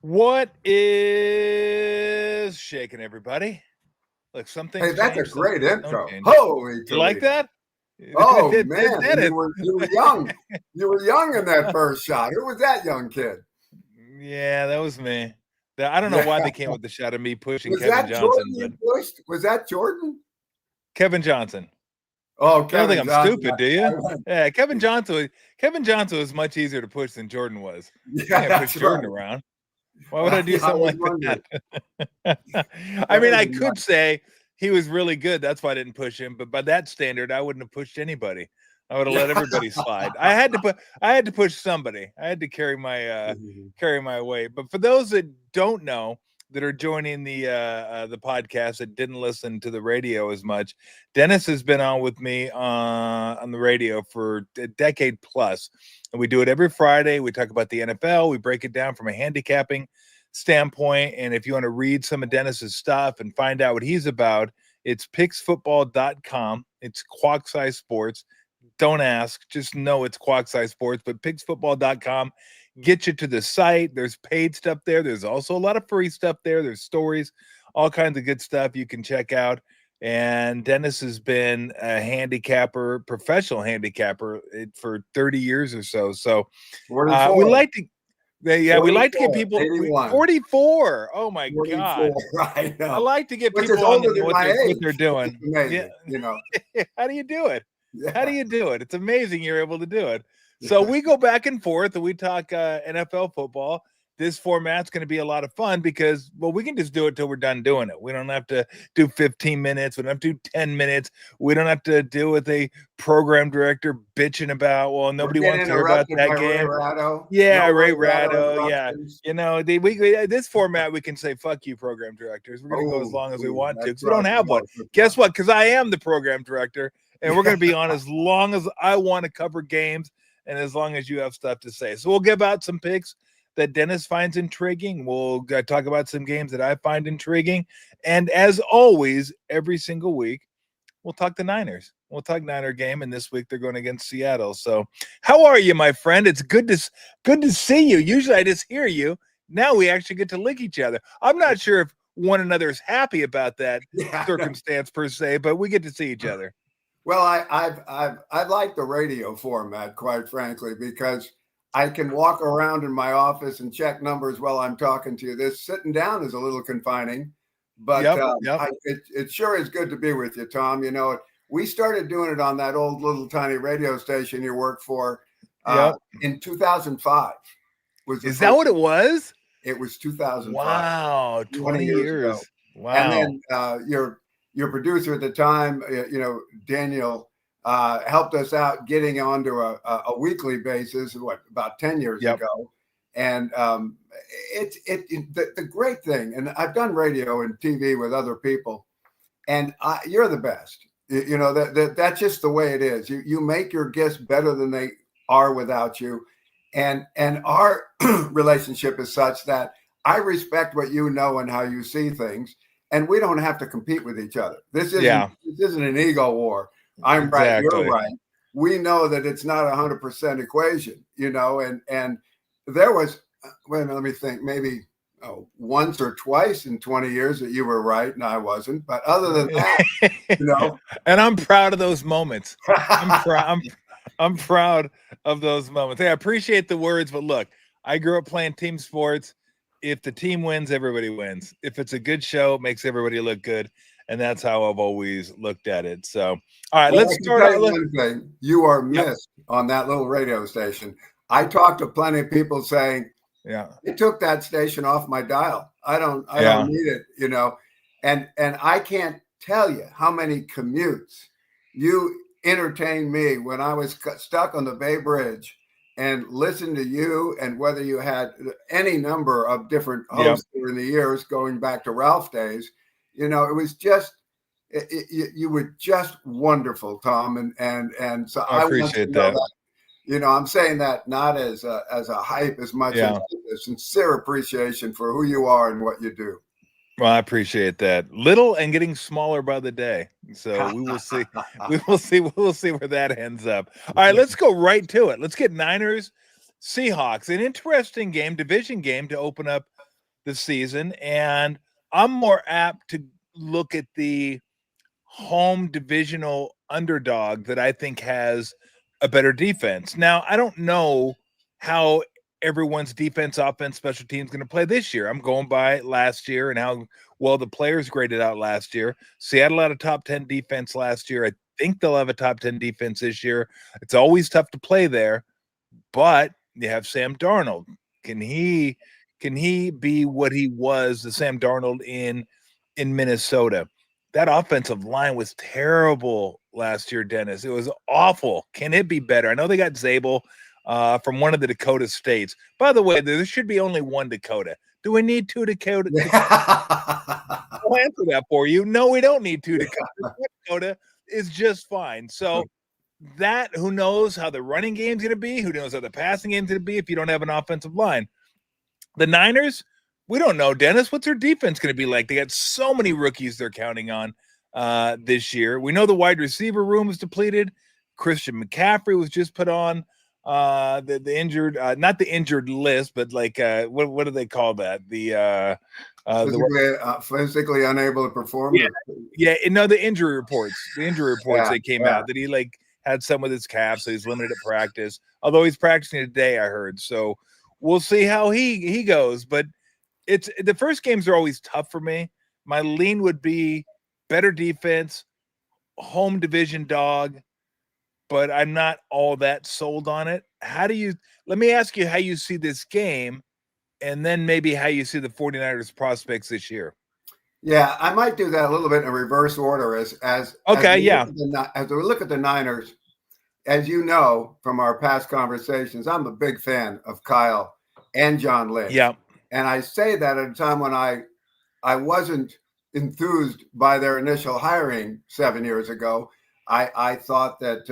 What is shaking, everybody? Look, something. Hey, that's a great intro. Holy, you like that? Oh man, you were young. You were young in that first shot. Who was that young kid? Yeah, that was me. I don't know why they came with the shot of me pushing Kevin Johnson. Jordan pushed? Was that Jordan? Kevin Johnson. Oh, Kevin, you don't think I'm stupid, do you? Yeah, Kevin Johnson was much easier to push than Jordan was. Yeah, push Jordan around. Why would I do something like that? I mean, I could say he was really good. That's why I didn't push him. But by that standard, I wouldn't have pushed anybody. I would have let everybody slide. I had to push somebody. I had to carry my weight. But for those that don't know, that are joining the podcast that didn't listen to the radio as much, Dennis has been on with me on the radio for a decade plus, and we do it every Friday. We talk about the NFL. We break it down from a handicapping standpoint, and if you want to read some of Dennis's stuff and find out what he's about, it's pigsfootball.com. It's Quack Size Sports. Don't ask, just know it's Quack Size Sports, but pigsfootball.com get you to the site. There's paid stuff there. There's also a lot of free stuff there. There's stories, all kinds of good stuff you can check out. And Dennis has been a professional handicapper for 30 years or so. So we like to get people 44. Oh my 44, God. I like to get people on what they're doing. Amazing, you know. How do you do it? Yeah. How do you do it? It's amazing you're able to do it. So we go back and forth and we talk NFL football. This format's going to be a lot of fun because, well, we can just do it till we're done doing it. We don't have to do 15 minutes. We don't have to do 10 minutes. We don't have to deal with a program director bitching about, well, nobody wants to hear about that game. Ray Ratto. Yeah. You know, this format, we can say, fuck you, program directors. We're going to go as long as we want to because we don't have one. Guess what? Because I am the program director and we're going to be on as long as I want to cover games and as long as you have stuff to say. So we'll give out some picks that Dennis finds intriguing. We'll talk about some games that I find intriguing. And as always, every single week, we'll talk the Niners. We'll talk Niner game, and this week they're going against Seattle. So how are you, my friend? It's good to see you. Usually I just hear you. Now we actually get to lick each other. I'm not sure if one another is happy about that circumstance per se, but we get to see each other. Well, I like the radio format, quite frankly, because I can walk around in my office and check numbers while I'm talking to you. This sitting down is a little confining, but it sure is good to be with you, Tom. You know, we started doing it on that old little tiny radio station you worked for in 2005. Is that what it was? It was 2005. Wow, 20 years ago. Wow. And then your producer at the time, Daniel, helped us out getting onto a weekly basis, about 10 years ago. And the great thing, and I've done radio and TV with other people, and you're the best. You know, that's just the way it is. You make your guests better than they are without you. And our relationship is such that I respect what you know and how you see things. And we don't have to compete with each other. This isn't an ego war. I'm right, you're right. We know that it's not 100% equation, you know, and there was, let me think, maybe once or twice in 20 years that you were right and I wasn't. But other than that, you know. And I'm proud of those moments. I'm proud of those moments. Hey, I appreciate the words, but look, I grew up playing team sports. If the team wins, everybody wins. If it's a good show, it makes everybody look good. And that's how I've always looked at it. So, all right, let's start out. One thing. You are missed on that little radio station. I talked to plenty of people saying, it took that station off my dial. I don't need it, you know. And I can't tell you how many commutes you entertained me when I was stuck on the Bay Bridge and listen to you, and whether you had any number of different hosts during the years going back to Ralph days, you know, it was just, you were just wonderful, Tom. And so I appreciate that. You know, I'm saying that not as a hype as much as a sincere appreciation for who you are and what you do. Well, I appreciate that. Little and getting smaller by the day. So we will see. We will see where that ends up. All right, let's go right to it. Let's get Niners, Seahawks. An interesting game, division game to open up the season. And I'm more apt to look at the home divisional underdog that I think has a better defense. Now, I don't know how everyone's defense, offense, special teams going to play this year. I'm going by last year and how well the players graded out last year. Seattle had a top 10 defense last year. I think they'll have a top 10 defense this year. It's always tough to play there, but you have Sam Darnold. Can he be what he was, the Sam Darnold in Minnesota? That offensive line was terrible last year, Dennis. It was awful. Can it be better? I know they got Zabel from one of the Dakota states. By the way, there should be only one Dakota. Do we need two Dakota? I'll answer that for you. No, we don't need two Dakota. Dakota is just fine. So that, who knows how the running game's going to be? Who knows how the passing game's going to be if you don't have an offensive line? The Niners, we don't know, Dennis. What's their defense going to be like? They got so many rookies they're counting on this year. We know the wide receiver room is depleted. Christian McCaffrey was just put on the injured, not the injured list, but like what do they call that? The physically unable to perform. The injury reports. The injury reports that came out that he like had some with his calf, so he's limited at practice. Although he's practicing today, I heard. So we'll see how he goes. But it's the first games are always tough for me. My lean would be better defense, home division dog, but I'm not all that sold on it. Let me ask you how you see this game, and then maybe how you see the 49ers prospects this year. Yeah, I might do that a little bit in reverse order as we look at the Niners. As you know from our past conversations, I'm a big fan of Kyle and John Lynch. Yeah. And I say that at a time when I wasn't enthused by their initial hiring 7 years ago. I thought that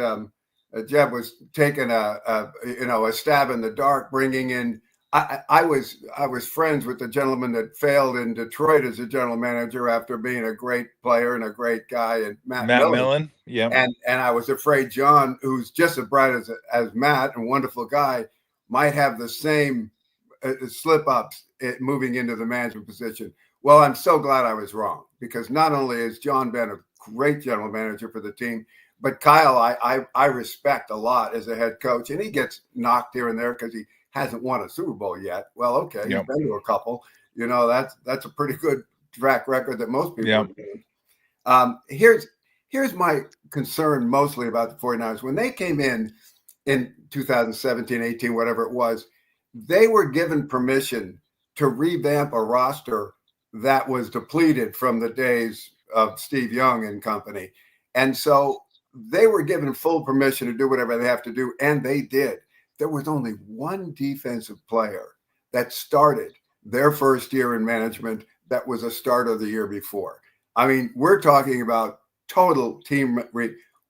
Jeb was taking a stab in the dark, bringing in. I was friends with the gentleman that failed in Detroit as a general manager after being a great player and a great guy, and Matt Millen. Yeah. And I was afraid John, who's just as bright as Matt and wonderful guy, might have the same slip ups moving into the management position. Well, I'm so glad I was wrong, because not only has John been a great general manager for the team, but Kyle, I respect a lot as a head coach, and he gets knocked here and there because he hasn't won a Super Bowl yet. Well, okay, He's been to a couple. That's a pretty good track record that most people do. Here's my concern mostly about the 49ers. When they came in 2017, 18, whatever it was, they were given permission to revamp a roster that was depleted from the days of Steve Young and company. And so they were given full permission to do whatever they have to do, and they did. There was only one defensive player that started their first year in management that was a starter the year before. I mean, we're talking about total team.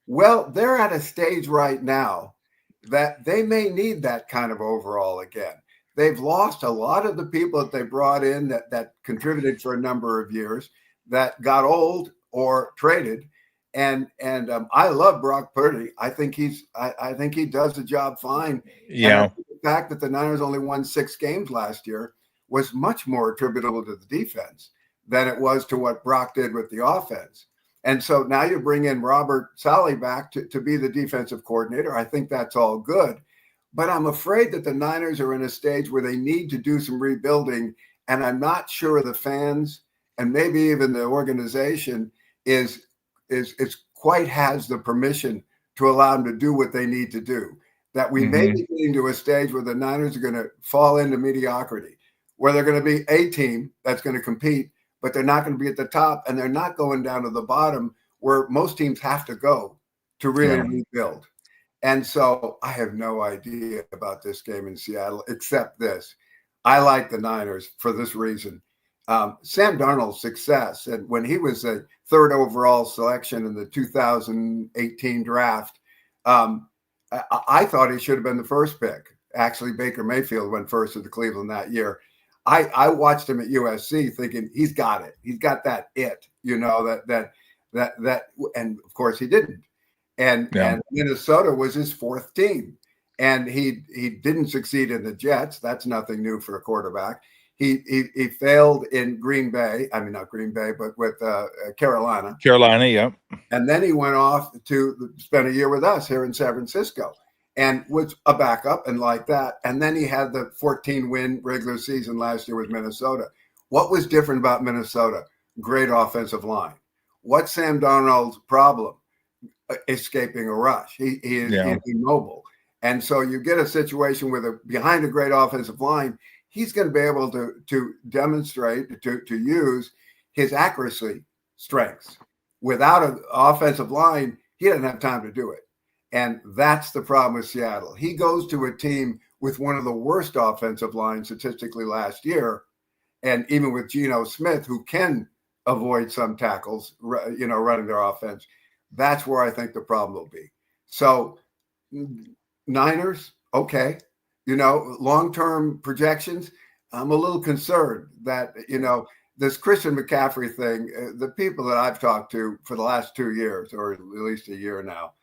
Well, they're at a stage right now that they may need that kind of overall again. They've lost a lot of the people that they brought in that contributed for a number of years, that got old or traded. And I love Brock Purdy. I think he does the job fine. Yeah. And the fact that the Niners only won 6 games last year was much more attributable to the defense than it was to what Brock did with the offense. And so now you bring in Robert Saleh back to be the defensive coordinator. I think that's all good. But I'm afraid that the Niners are in a stage where they need to do some rebuilding. And I'm not sure the fans and maybe even the organization is quite has the permission to allow them to do what they need to do. That we may be getting to a stage where the Niners are going to fall into mediocrity, where they're going to be a team that's going to compete, but they're not going to be at the top, and they're not going down to the bottom where most teams have to go to really rebuild. And so I have no idea about this game in Seattle, except this. I like the Niners for this reason. Sam Darnold's success, and when he was a 3rd overall selection in the 2018 draft, I thought he should have been the first pick. Actually, Baker Mayfield went first to the Cleveland that year. I watched him at USC thinking he's got it. He's got that it, and of course he didn't. And Minnesota was his fourth team, and he didn't succeed in the Jets. That's nothing new for a quarterback. He failed in Green Bay. I mean, not Green Bay, but with Carolina. Carolina, yeah. And then he went off to spend a year with us here in San Francisco, and was a backup and like that. And then he had the 14-win regular season last year with Minnesota. What was different about Minnesota? Great offensive line. What's Sam Darnold's problem? Escaping a rush. He is immobile. And so you get a situation where behind a great offensive line, he's going to be able to demonstrate, to use his accuracy strengths. Without an offensive line, he doesn't have time to do it. And that's the problem with Seattle. He goes to a team with one of the worst offensive lines statistically last year. And even with Geno Smith, who can avoid some tackles, running their offense, that's where I think the problem will be. So Niners, okay. Long-term projections, I'm a little concerned that, this Christian McCaffrey thing, the people that I've talked to for the last 2 years, or at least a year now,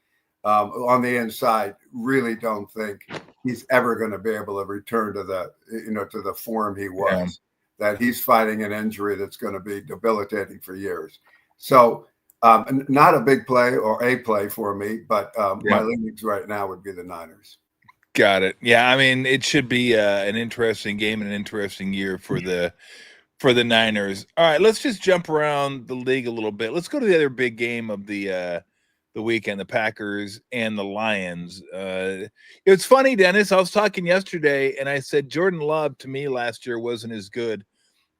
on the inside, really don't think he's ever going to be able to return to the form he was, that he's fighting an injury that's going to be debilitating for years. So not a big play or a play for me, but my leanings right now would be the Niners. Got it. Yeah, I mean, it should be an interesting game and an interesting year for the Niners. All right, let's just jump around the league a little bit. Let's go to the other big game of the weekend, the Packers and the Lions. It's funny, Dennis. I was talking yesterday, and I said Jordan Love to me last year wasn't as good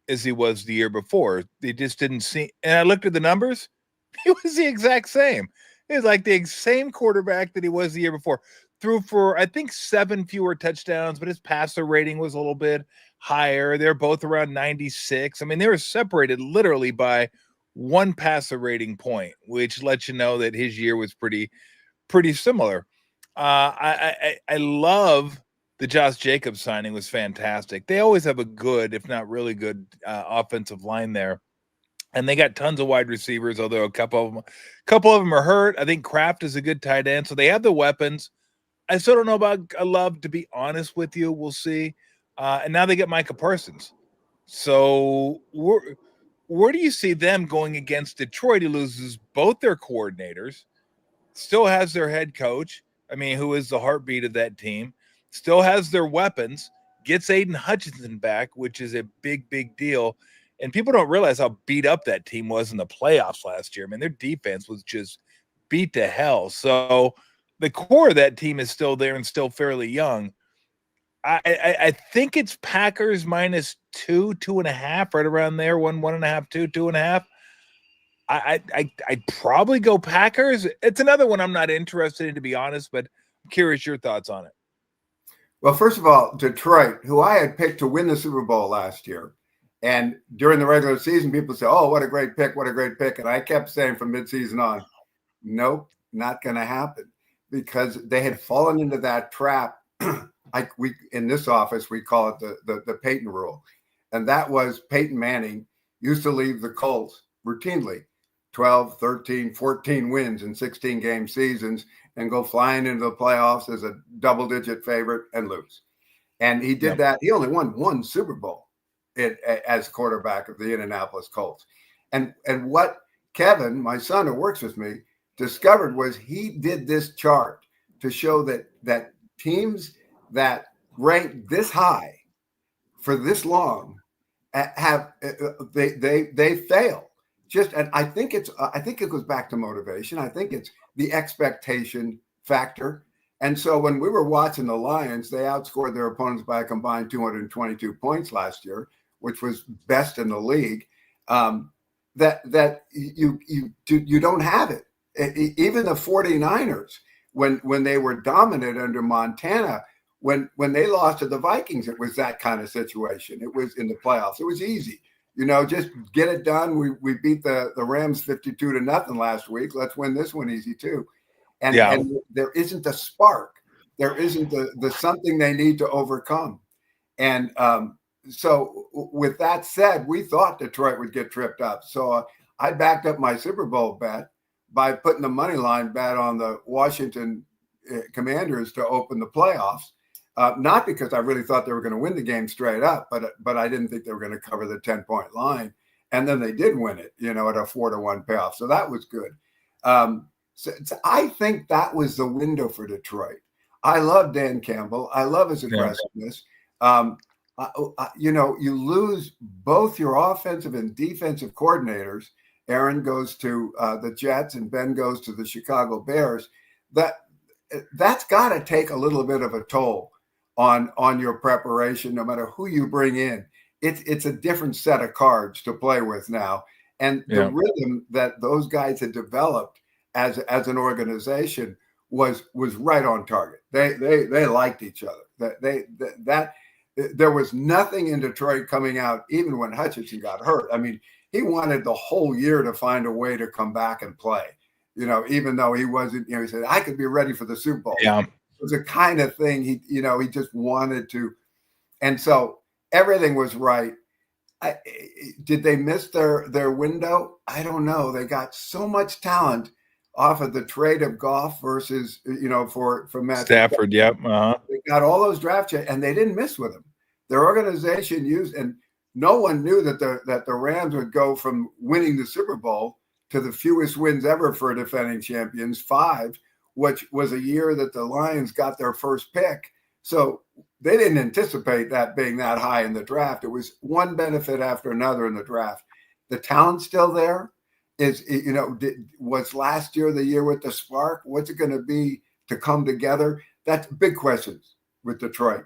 as he was the year before. They just didn't see. And I looked at the numbers. He was the exact same. He was like the same quarterback that he was the year before. Threw for, I think, 7 fewer touchdowns, but his passer rating was a little bit higher. They're both around 96. I mean, they were separated literally by 1 passer rating point, which lets you know that his year was pretty similar. I love the Josh Jacobs signing. Was fantastic. They always have a good, if not really good, offensive line there. And they got tons of wide receivers, although a couple of them are hurt. I think Kraft is a good tight end. So they have the weapons. I still don't know about Love, to be honest with you. We'll see. And now they get Micah Parsons. So where do you see them going against Detroit? He loses both their coordinators, still has their head coach, who is the heartbeat of that team, still has their weapons, gets Aiden Hutchinson back, which is a big, big deal. And people don't realize how beat up that team was in the playoffs last year. Their defense was just beat to hell. So the core of that team is still there and still fairly young. I think it's Packers -2, 2.5, right around there. 1.5, 2, 2.5. I'd probably go Packers. It's another one I'm not interested in, to be honest, but I'm curious your thoughts on it. Well, first of all, Detroit, who I had picked to win the Super Bowl last year, and during the regular season, people say, "Oh, what a great pick! What a great pick!" And I kept saying from midseason on, "Nope, not going to happen." Because they had fallen into that trap. We in this office, we call it the Peyton rule. And that was Peyton Manning used to leave the Colts routinely 12, 13, 14 wins in 16-game seasons and go flying into the playoffs as a double-digit favorite and lose. And he did that. He only won 1 Super Bowl as quarterback of the Indianapolis Colts. And what Kevin, my son who works with me, discovered was he did this chart to show that teams that rank this high for this long have they fail. And I think it goes back to motivation. I think it's the expectation factor. And so when we were watching the Lions, they outscored their opponents by a combined 222 points last year, which was best in the league. That you don't have it. Even the 49ers, when they were dominant under Montana, when they lost to the Vikings, it was that kind of situation. It was in the playoffs. It was easy. Just get it done. We beat the Rams 52-0 last week. Let's win this one easy too. And there isn't a spark. There isn't the something they need to overcome. And so with that said, we thought Detroit would get tripped up. So I backed up my Super Bowl bet by putting the money line bet on the Washington Commanders to open the playoffs. Not because I really thought they were going to win the game straight up, but I didn't think they were going to cover the 10-point line. And then they did win it, at a 4-1 payoff. So that was good. So I think that was the window for Detroit. I love Dan Campbell. I love his aggressiveness. You lose both your offensive and defensive coordinators. Aaron goes to the Jets and Ben goes to the Chicago Bears. That's got to take a little bit of a toll on your preparation, no matter who you bring in. It's a different set of cards to play with now. And the rhythm that those guys had developed as an organization was right on target. They liked each other. There was nothing in Detroit coming out, even when Hutchinson got hurt. I mean, he wanted the whole year to find a way to come back and play. Even though he wasn't, he said, I could be ready for the Super Bowl. Yeah. It was a kind of thing he just wanted to. And so everything was right. Did they miss their window? I don't know. They got so much talent off of the trade of Goff versus, for Matt Stafford. Yep. Uh-huh. They got all those draft checks and they didn't miss with them. Their organization used, and no one knew that the Rams would go from winning the Super Bowl to the fewest wins ever for defending champions, 5, which was a year that the Lions got their first pick. So they didn't anticipate that being that high in the draft. It was one benefit after another in the draft. The talent's still there. Was last year the year with the spark? What's it going to be to come together? That's big questions with Detroit.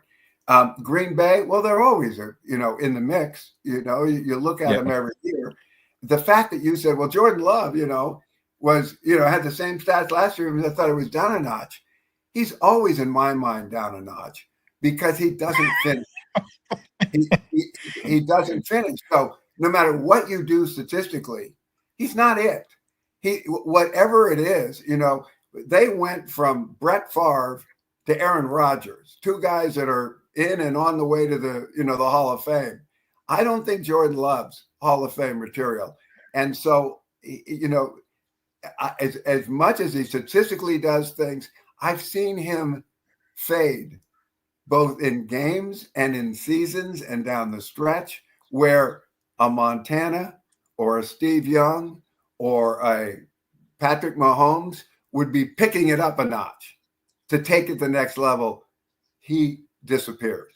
Green Bay, well, they're always, in the mix. You look at them every year. The fact that you said, well, Jordan Love, was, had the same stats last year, and I thought it was down a notch. He's always, in my mind, down a notch because he doesn't finish. he doesn't finish. So no matter what you do statistically, he's not it. Whatever it is, they went from Brett Favre to Aaron Rodgers, 2 guys that are in and on the way to the Hall of Fame. I don't think Jordan Love's Hall of Fame material. And so, as much as he statistically does things, I've seen him fade both in games and in seasons and down the stretch where a Montana or a Steve Young or a Patrick Mahomes would be picking it up a notch to take it to the next level. He disappears.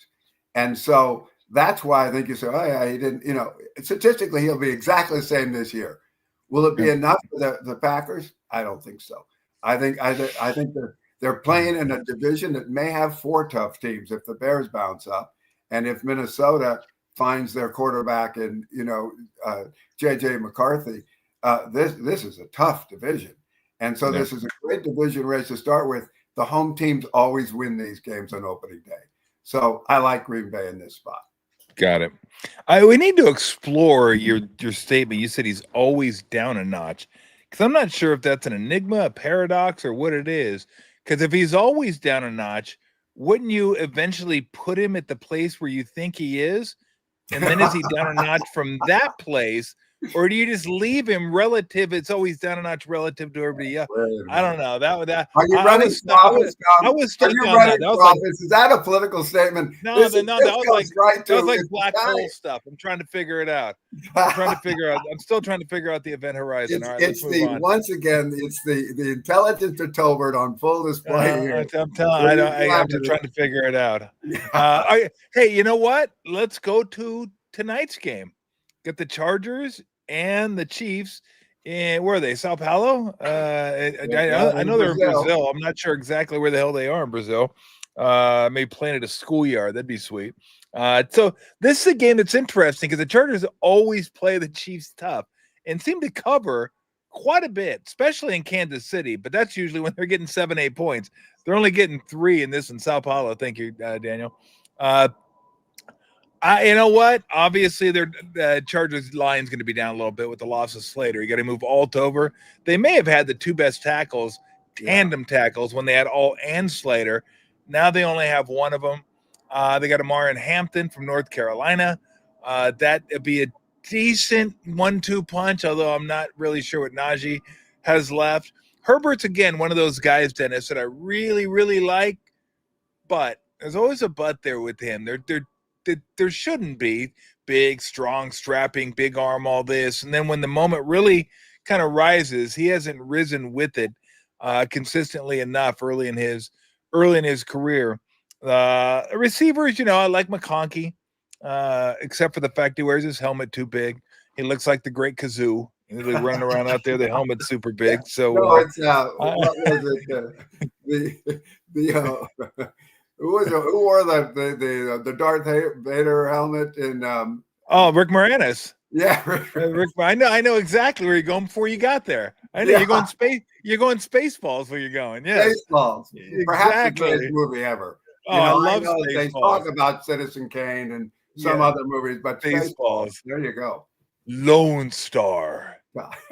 And so that's why I think you say, oh yeah, he didn't, statistically he'll be exactly the same this year. Will it be enough for the Packers? I don't think so. I think they're playing in a division that may have 4 tough teams if the Bears bounce up. And if Minnesota finds their quarterback in, J.J. McCarthy, this is a tough division. And so this is a great division race to start with. The home teams always win these games on opening day. So I like Green Bay in this spot. Got it. We need to explore your statement. You said he's always down a notch, because I'm not sure if that's an enigma, a paradox, or what it is. Because if he's always down a notch, wouldn't you eventually put him at the place where you think he is? And then is he down a notch from that place? Or do you just leave him relative? It's always down a notch relative to everybody else. I don't know. Are you running profits? I was stuck on that. Is that a political statement? No, that was like black hole stuff. I'm trying to figure it out. I'm still trying to figure out the event horizon. Once again, it's the intelligence of Tolbert on full display here. I'm just trying to figure it out. Hey, you know what? Let's go to tonight's game. Get the Chargers and the Chiefs. And where are they? Sao Paulo? I know they're in Brazil. I'm not sure exactly where the hell they are in Brazil. Maybe playing at a schoolyard. That'd be sweet. So this is a game that's interesting because the Chargers always play the Chiefs tough and seem to cover quite a bit, especially in Kansas City. But that's usually when they're getting 7-8 points. They're only getting 3 in this in Sao Paulo. Thank you, Daniel. You know what? Obviously, their Chargers line's going to be down a little bit with the loss of Slater. You got to move Alt over. They may have had the 2 best tackles, tandem tackles, when they had Alt and Slater. Now they only have one of them. They got Amar in Hampton from North Carolina. That'd be a decent 1-2 punch, although I'm not really sure what Najee has left. Herbert's, again, one of those guys, Dennis, that I really, really like, but there's always a but there with him. There shouldn't be big, strong, strapping, big arm, all this. And then when the moment really kind of rises, he hasn't risen with it consistently enough early in his career. Receivers, I like McConkey, except for the fact he wears his helmet too big. He looks like the great Kazoo. They running around out there, the helmet's super big. So no, it's what was it? Who wore the Darth Vader helmet in Rick Moranis. Yeah, Rick, I know exactly where you're going before you got there. I know you're going Spaceballs where you're going. Yeah, Spaceballs. Exactly. Perhaps the greatest movie ever. I love Spaceballs. They talk about Citizen Kane and some other movies, but Spaceballs. There you go. Lone Star.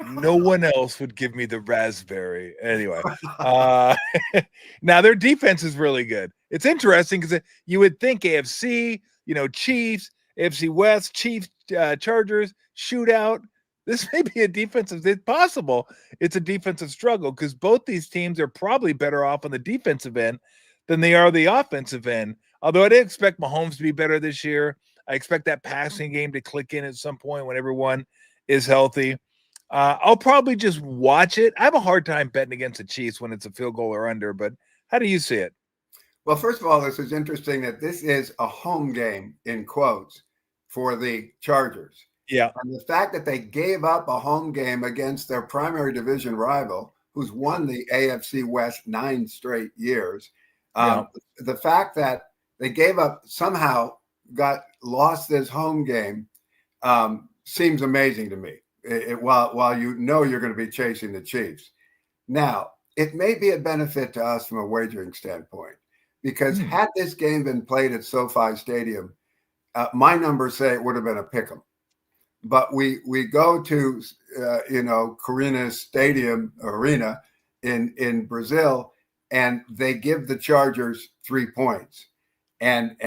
No one else would give me the raspberry. Anyway, now their defense is really good. It's interesting because you would think AFC, Chiefs, AFC West, Chiefs, Chargers, shootout. This may be a defensive. It's possible it's a defensive struggle because both these teams are probably better off on the defensive end than they are the offensive end. Although I did expect Mahomes to be better this year. I expect that passing game to click in at some point when everyone is healthy. I'll probably just watch it. I have a hard time betting against the Chiefs when it's a field goal or under, but how do you see it? Well, first of all, this is interesting that this is a home game, in quotes, for the Chargers. Yeah. And the fact that they gave up a home game against their primary division rival, who's won the AFC West 9 straight years, the fact that they gave up, somehow lost this home game, seems amazing to me. While you're going to be chasing the Chiefs. Now, it may be a benefit to us from a wagering standpoint, because had this game been played at SoFi Stadium, my numbers say it would have been a pick'em. But we go to Corinthians Stadium Arena in Brazil, and they give the Chargers 3 points, and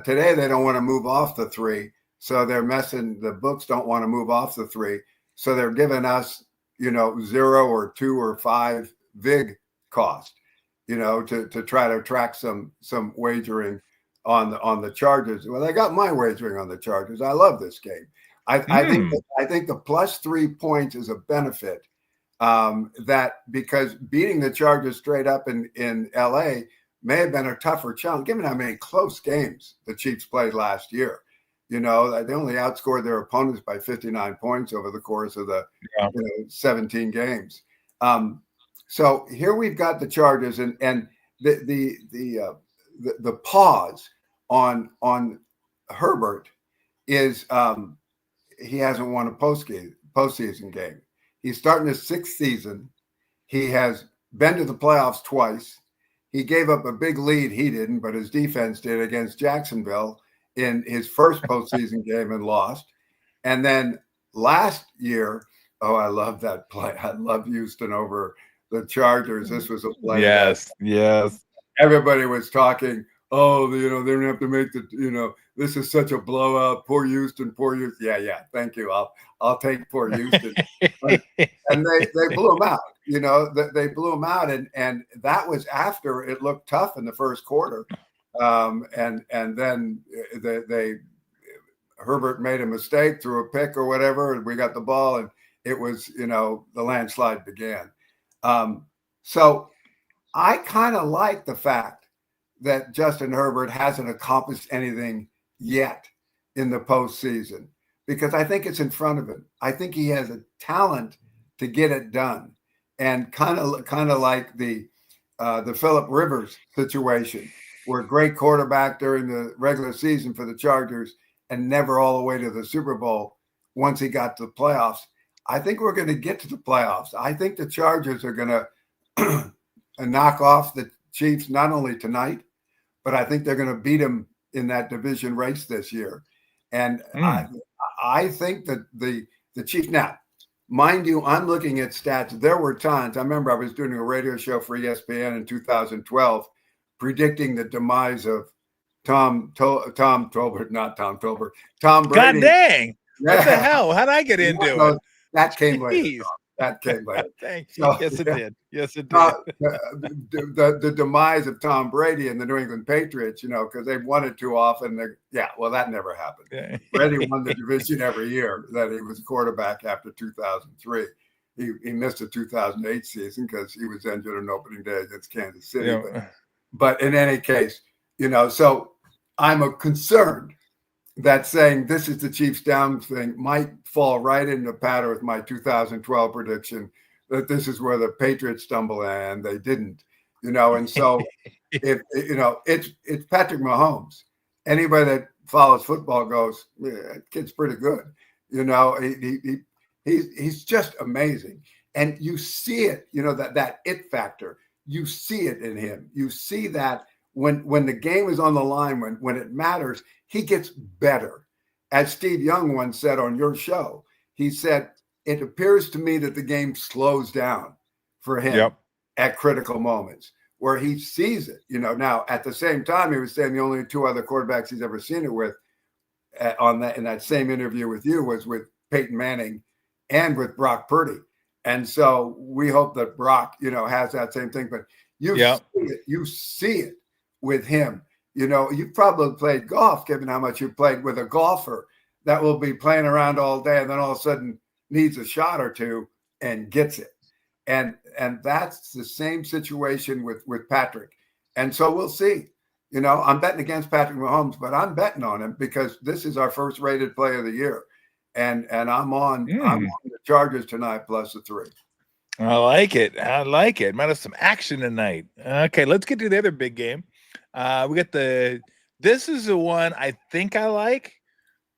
today they don't want to move off the 3, so they're messing. The books don't want to move off the 3. So they're giving us, 0 or 2 or 5 vig cost, to try to attract some wagering on the Chargers. Well, I got my wagering on the Chargers. I love this game. I think the plus 3 points is a benefit. That because beating the Chargers straight up in LA may have been a tougher challenge, given how many close games the Chiefs played last year. They only outscored their opponents by 59 points over the course of the 17 games. So here we've got the Chargers, and the pause on Herbert is he hasn't won a postseason game. He's starting his 6th season. He has been to the playoffs twice. He gave up a big lead. He didn't, but his defense did against Jacksonville in his first postseason game and lost. And then last year, I love that play. I love Houston over the Chargers. This was a play. Yes. Everybody was talking, they're going to have to make this is such a blowout. Poor Houston. Yeah. Thank you. I'll take poor Houston. And they blew them out. They blew them out. And that was after it looked tough in the first quarter. And then Herbert made a mistake, threw a pick or whatever, and we got the ball, and it was, the landslide began. So I kind of like the fact that Justin Herbert hasn't accomplished anything yet in the postseason, because I think it's in front of him. I think he has a talent to get it done, and kind of like the Phillip Rivers situation, where a great quarterback during the regular season for the Chargers and never all the way to the Super Bowl once he got to the playoffs. I think we're going to get to the playoffs. I think the Chargers are going to knock off the Chiefs not only tonight, but I think they're going to beat them in that division race this year. And I think that the Chiefs, now, mind you, I'm looking at stats. There were times, I remember I was doing a radio show for ESPN in 2012, predicting the demise of Tom Tolbert, not Tom Tolbert, Tom Brady. God dang. What the hell? How'd I get into it? That came later. Jeez. That came later. So, yes, it did. Yes, it did. The demise of Tom Brady and the New England Patriots, because they won it too often. That never happened. Yeah. Brady won the division every year that he was quarterback after 2003. He missed the 2008 season because he was injured on opening day against Kansas City. Yeah. But in any case, so I'm concerned that saying this is the Chiefs down thing might fall right into pattern with my 2012 prediction that this is where the Patriots stumble and they didn't, and so it's Patrick Mahomes. Anybody that follows football goes, yeah, that kid's pretty good. He's just amazing. And you see it, that it factor, you see it in him. You see that when the game is on the line, when it matters, he gets better. As Steve Young once said on your show, he said, it appears to me that the game slows down for him at critical moments where he sees it. Now at the same time, he was saying the only two other quarterbacks he's ever seen it with in that same interview with you was with Peyton Manning and with Brock Purdy. And so we hope that Brock, has that same thing. But you see it with him. You've probably played golf, given how much you've played with a golfer that will be playing around all day and then all of a sudden needs a shot or two and gets it. And that's the same situation with Patrick. And so we'll see. I'm betting against Patrick Mahomes, but I'm betting on him because this is our first rated play of the year. And I'm on the Chargers tonight plus the 3. I like it. Might have some action tonight. Okay, let's get to the other big game. We got this is the one I think I like.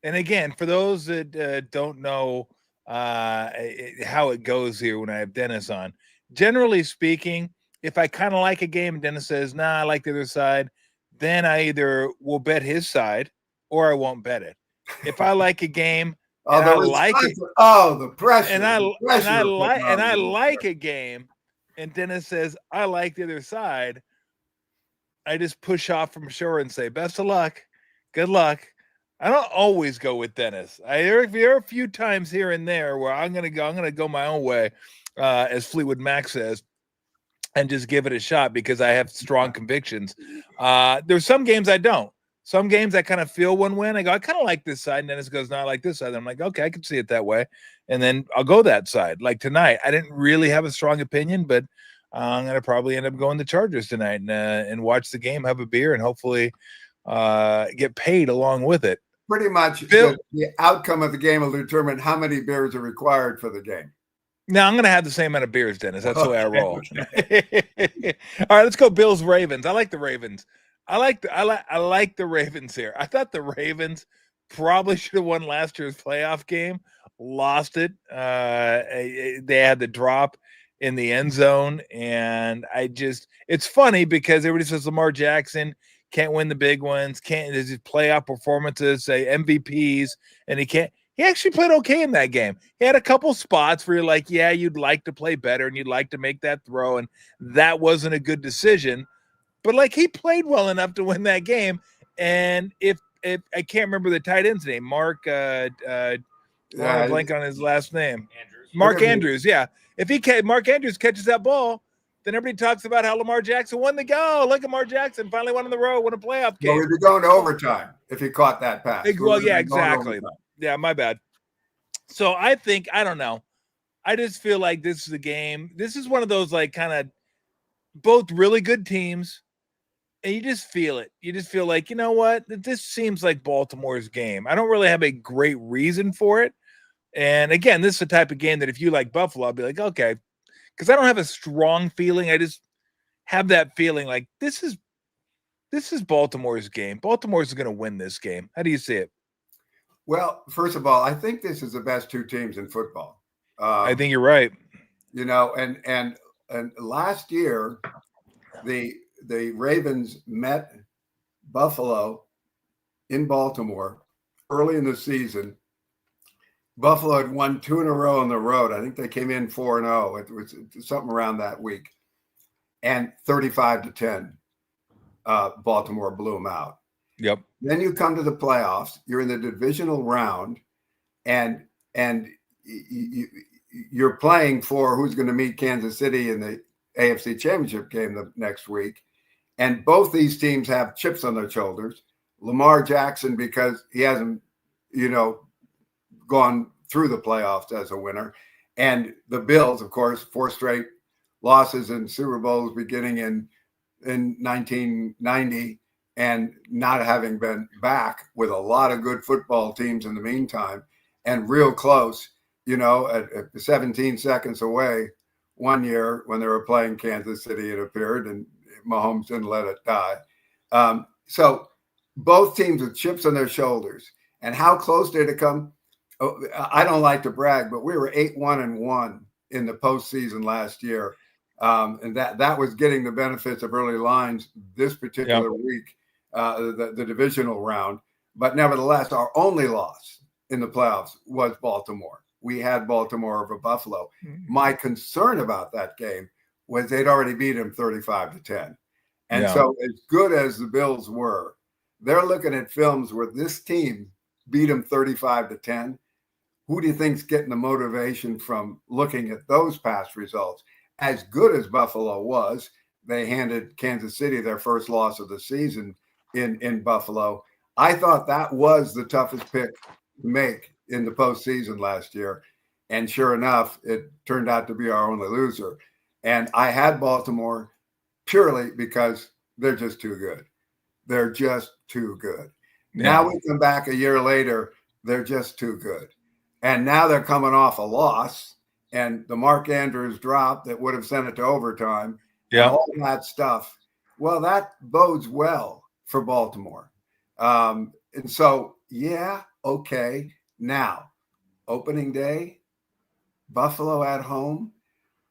And again, for those that don't know how it goes here when I have Dennis on, generally speaking, if I kind of like a game and Dennis says, nah, I like the other side, then I either will bet his side or I won't bet it. If I like a game, and I like it. Oh, the pressure. And I like a game, and Dennis says, I like the other side. I just push off from shore and say, best of luck. Good luck. I don't always go with Dennis. There are a few times here and there where I'm gonna go my own way, as Fleetwood Mac says, and just give it a shot because I have strong convictions. There's some games I don't. Some games I kind of feel one way and I go, I kind of like this side. And Dennis goes, no, I like this side. And I'm like, okay, I can see it that way. And then I'll go that side. Like tonight, I didn't really have a strong opinion, but I'm going to probably end up going the Chargers tonight and watch the game, have a beer, and hopefully get paid along with it. Pretty much the outcome of the game will determine how many beers are required for the game. No, I'm going to have the same amount of beers, Dennis. That's the way I roll. All right, let's go Bills Ravens. I like the Ravens. I like the Ravens here. I thought the Ravens probably should have won last year's playoff game, lost it. They had the drop in the end zone, and it's funny because everybody says Lamar Jackson can't win the big ones, can't his playoff performances, say MVPs, and he can't. He actually played okay in that game. He had a couple spots where you're like, yeah, you'd like to play better and you'd like to make that throw, and that wasn't a good decision. But like he played well enough to win that game. And if I can't remember the tight end's name, Mark blank on his last name. Mark Andrews, yeah. If Mark Andrews catches that ball, then everybody talks about how Lamar Jackson won the go. Look at Lamar Jackson finally won in the row, won a playoff game. Well, we'd be going to overtime if he caught that pass. Well, yeah, exactly. Yeah, my bad. So I don't know. I just feel like this is a game. This is one of those like kind of both really good teams. And you just feel it. You just feel like, you know what? This seems like Baltimore's game. I don't really have a great reason for it. And again, this is the type of game that if you like Buffalo, I'll be like, okay. Because I don't have a strong feeling. I just have that feeling like this is Baltimore's game. Baltimore's going to win this game. How do you see it? Well, first of all, I think this is the best two teams in football. I think you're right. And last year, the Ravens met Buffalo in Baltimore early in the season. Buffalo had won 2 in a row on the road. I think they came in 4-0. It was something around that week. And 35-10, Baltimore blew them out. Yep. Then you come to the playoffs. You're in the divisional round, and you're playing for who's going to meet Kansas City in the AFC Championship game the next week. And both these teams have chips on their shoulders. Lamar Jackson, because he hasn't, gone through the playoffs as a winner. And the Bills, of course, 4 straight losses in Super Bowls beginning in 1990 and not having been back with a lot of good football teams in the meantime and real close, at 17 seconds away one year when they were playing Kansas City, it appeared, and Mahomes didn't let it die. So both teams with chips on their shoulders. And how close did it come? I don't like to brag, but we were 8-1-1 in the postseason last year. And that was getting the benefits of early lines this particular week, the divisional round. But nevertheless, our only loss in the playoffs was Baltimore. We had Baltimore over Buffalo. Mm-hmm. My concern about that game was they'd already beat him 35-10. And so as good as the Bills were, they're looking at films where this team beat them 35-10. Who do you think's getting the motivation from looking at those past results? As good as Buffalo was, they handed Kansas City their first loss of the season in Buffalo. I thought that was the toughest pick to make in the postseason last year. And sure enough, it turned out to be our only loser. And I had Baltimore purely because they're just too good. They're just too good. Yeah. Now we come back a year later, they're just too good. And now they're coming off a loss and the Mark Andrews drop that would have sent it to overtime. Yeah. All that stuff. Well, that bodes well for Baltimore. And so, okay. Now, opening day, Buffalo at home.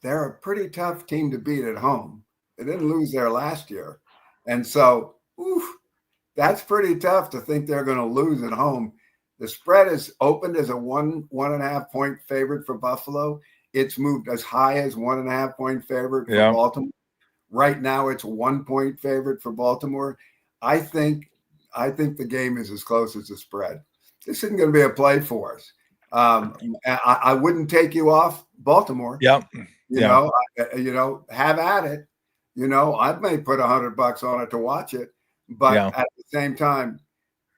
They're a pretty tough team to beat at home. They didn't lose there last year. And so, that's pretty tough to think they're going to lose at home. The spread is opened as a 1.5 point favorite for Buffalo. It's moved as high as 1.5 point favorite for Baltimore. Right now, it's 1 point favorite for Baltimore. I think the game is as close as the spread. This isn't going to be a play for us. I wouldn't take you off Baltimore. Yep. Have at it. I may put $100 on it to watch it, but at the same time,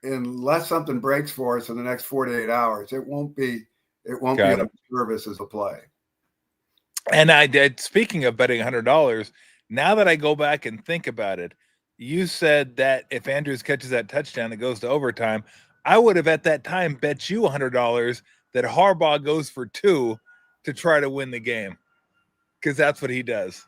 unless something breaks for us in the next 48 hours, it won't be a service as a play. And I did. Speaking of betting $100, now that I go back and think about it, you said that if Andrews catches that touchdown, it goes to overtime. I would have at that time bet you $100 that Harbaugh goes for 2 to try to win the game, because that's what he does.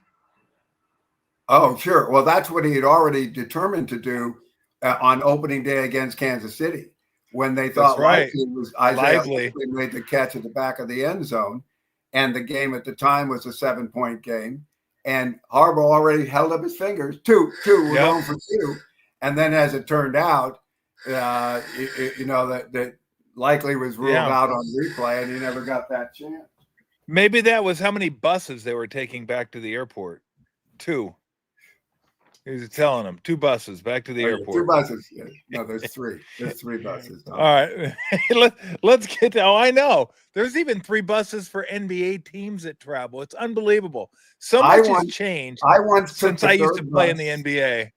Oh, sure. Well, that's what he had already determined to do on opening day against Kansas City, when they thought it was Isaiah made the catch at the back of the end zone, and the game at the time was a 7-point game, and Harbaugh already held up his fingers. Two, we're going for 2, and then as it turned out, that likely was ruled out on replay, and he never got that chance. Maybe that was how many buses they were taking back to the airport. 2. He was telling them 2 buses back to the airport. 2 buses. Yeah. No, there's 3. There's 3 buses. All right. Let's get to, I know. There's even 3 buses for NBA teams that travel. It's unbelievable. So much has changed since I used to play in the NBA.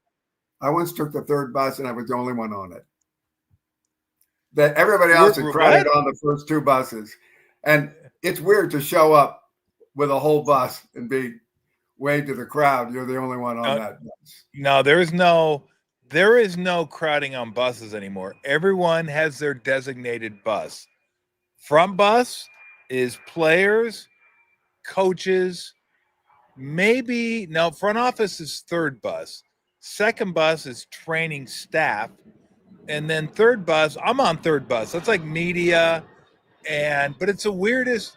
I once took the 3rd bus and I was the only one on it. That everybody else had crowded on the first 2 buses. And it's weird to show up with a whole bus and be way to the crowd. You're the only one on that bus. No, there is no crowding on buses anymore. Everyone has their designated bus. Front bus is players, coaches, front office is 3rd bus. 2nd bus is training staff. And then 3rd bus, I'm on 3rd bus. That's like media. But it's the weirdest.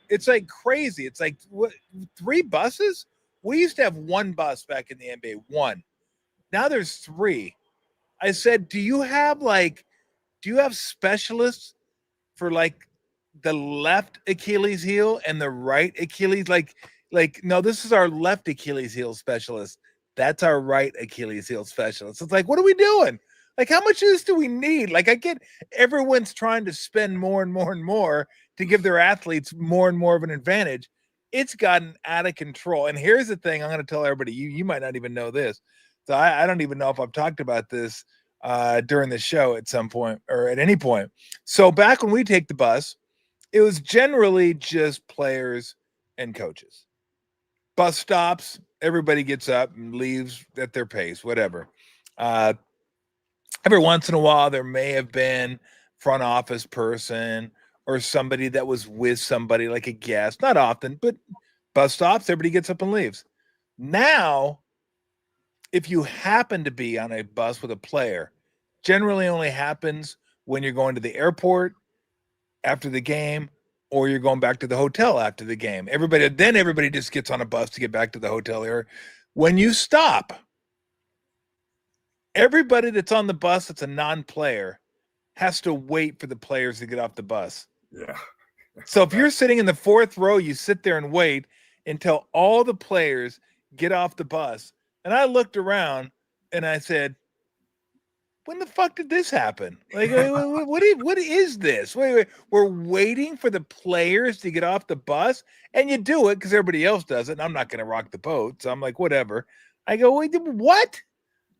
It's like crazy. It's like, what, 3 buses? We used to have 1 bus back in the NBA. 1. Now there's 3. I said, do you have specialists for like the left Achilles heel and the right Achilles? No, this is our left Achilles heel specialist. That's our right Achilles heel specialist. It's like, what are we doing? Like, how much of this do we need? Like, I get everyone's trying to spend more and more and more to give their athletes more and more of an advantage. It's gotten out of control. And here's the thing I'm going to tell everybody, you might not even know this. So I don't even know if I've talked about this during the show at some point or at any point. So back when we take the bus, it was generally just players and coaches. Bus stops, everybody gets up and leaves at their pace, whatever. Every once in a while, there may have been front office person or somebody that was with somebody like a guest. Not often, but bus stops, everybody gets up and leaves. Now, if you happen to be on a bus with a player, generally only happens when you're going to the airport after the game or you're going back to the hotel after the game. Everybody just gets on a bus to get back to the hotel here. When you stop, everybody that's on the bus that's a non-player has to wait for the players to get off the bus. Yeah. So if you're sitting in the fourth row, you sit there and wait until all the players get off the bus. And I looked around and I said, when the fuck did this happen? Like, what is this? Wait, we're waiting for the players to get off the bus, and you do it because everybody else does it. And I'm not going to rock the boat. So I'm like, whatever. I go, wait, what?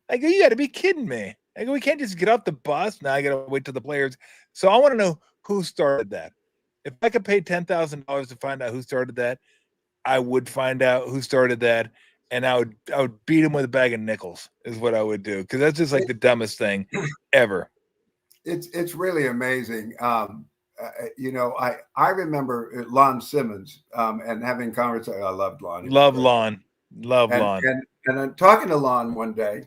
I go, you got to be kidding me. I go, we can't just get off the bus. Now I got to wait till the players. So I want to know who started that. If I could pay $10,000 to find out who started that, I would find out who started that, and I would beat him with a bag of nickels is what I would do, because that's just like the dumbest thing ever. It's really amazing. I remember Lon Simmons and having conversation. I loved Lon. Love Lon. And I'm talking to Lon one day,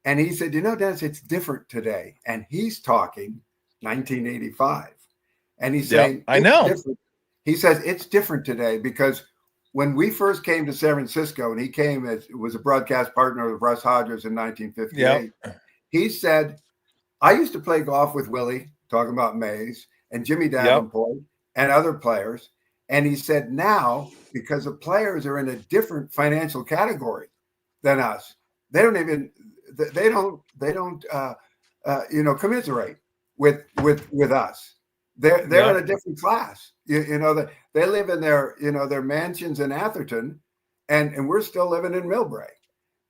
and he said, Dennis, it's different today. And he's talking 1985. And he's saying, I know. Different. He says, it's different today because when we first came to San Francisco, and he came as was a broadcast partner with Russ Hodges in 1958, he said, I used to play golf with Willie, talking about Mays, and Jimmy Davenport and other players. And he said, now, because the players are in a different financial category than us, they don't commiserate with us. They're in a different class. They live in their mansions in Atherton, and we're still living in Millbrae.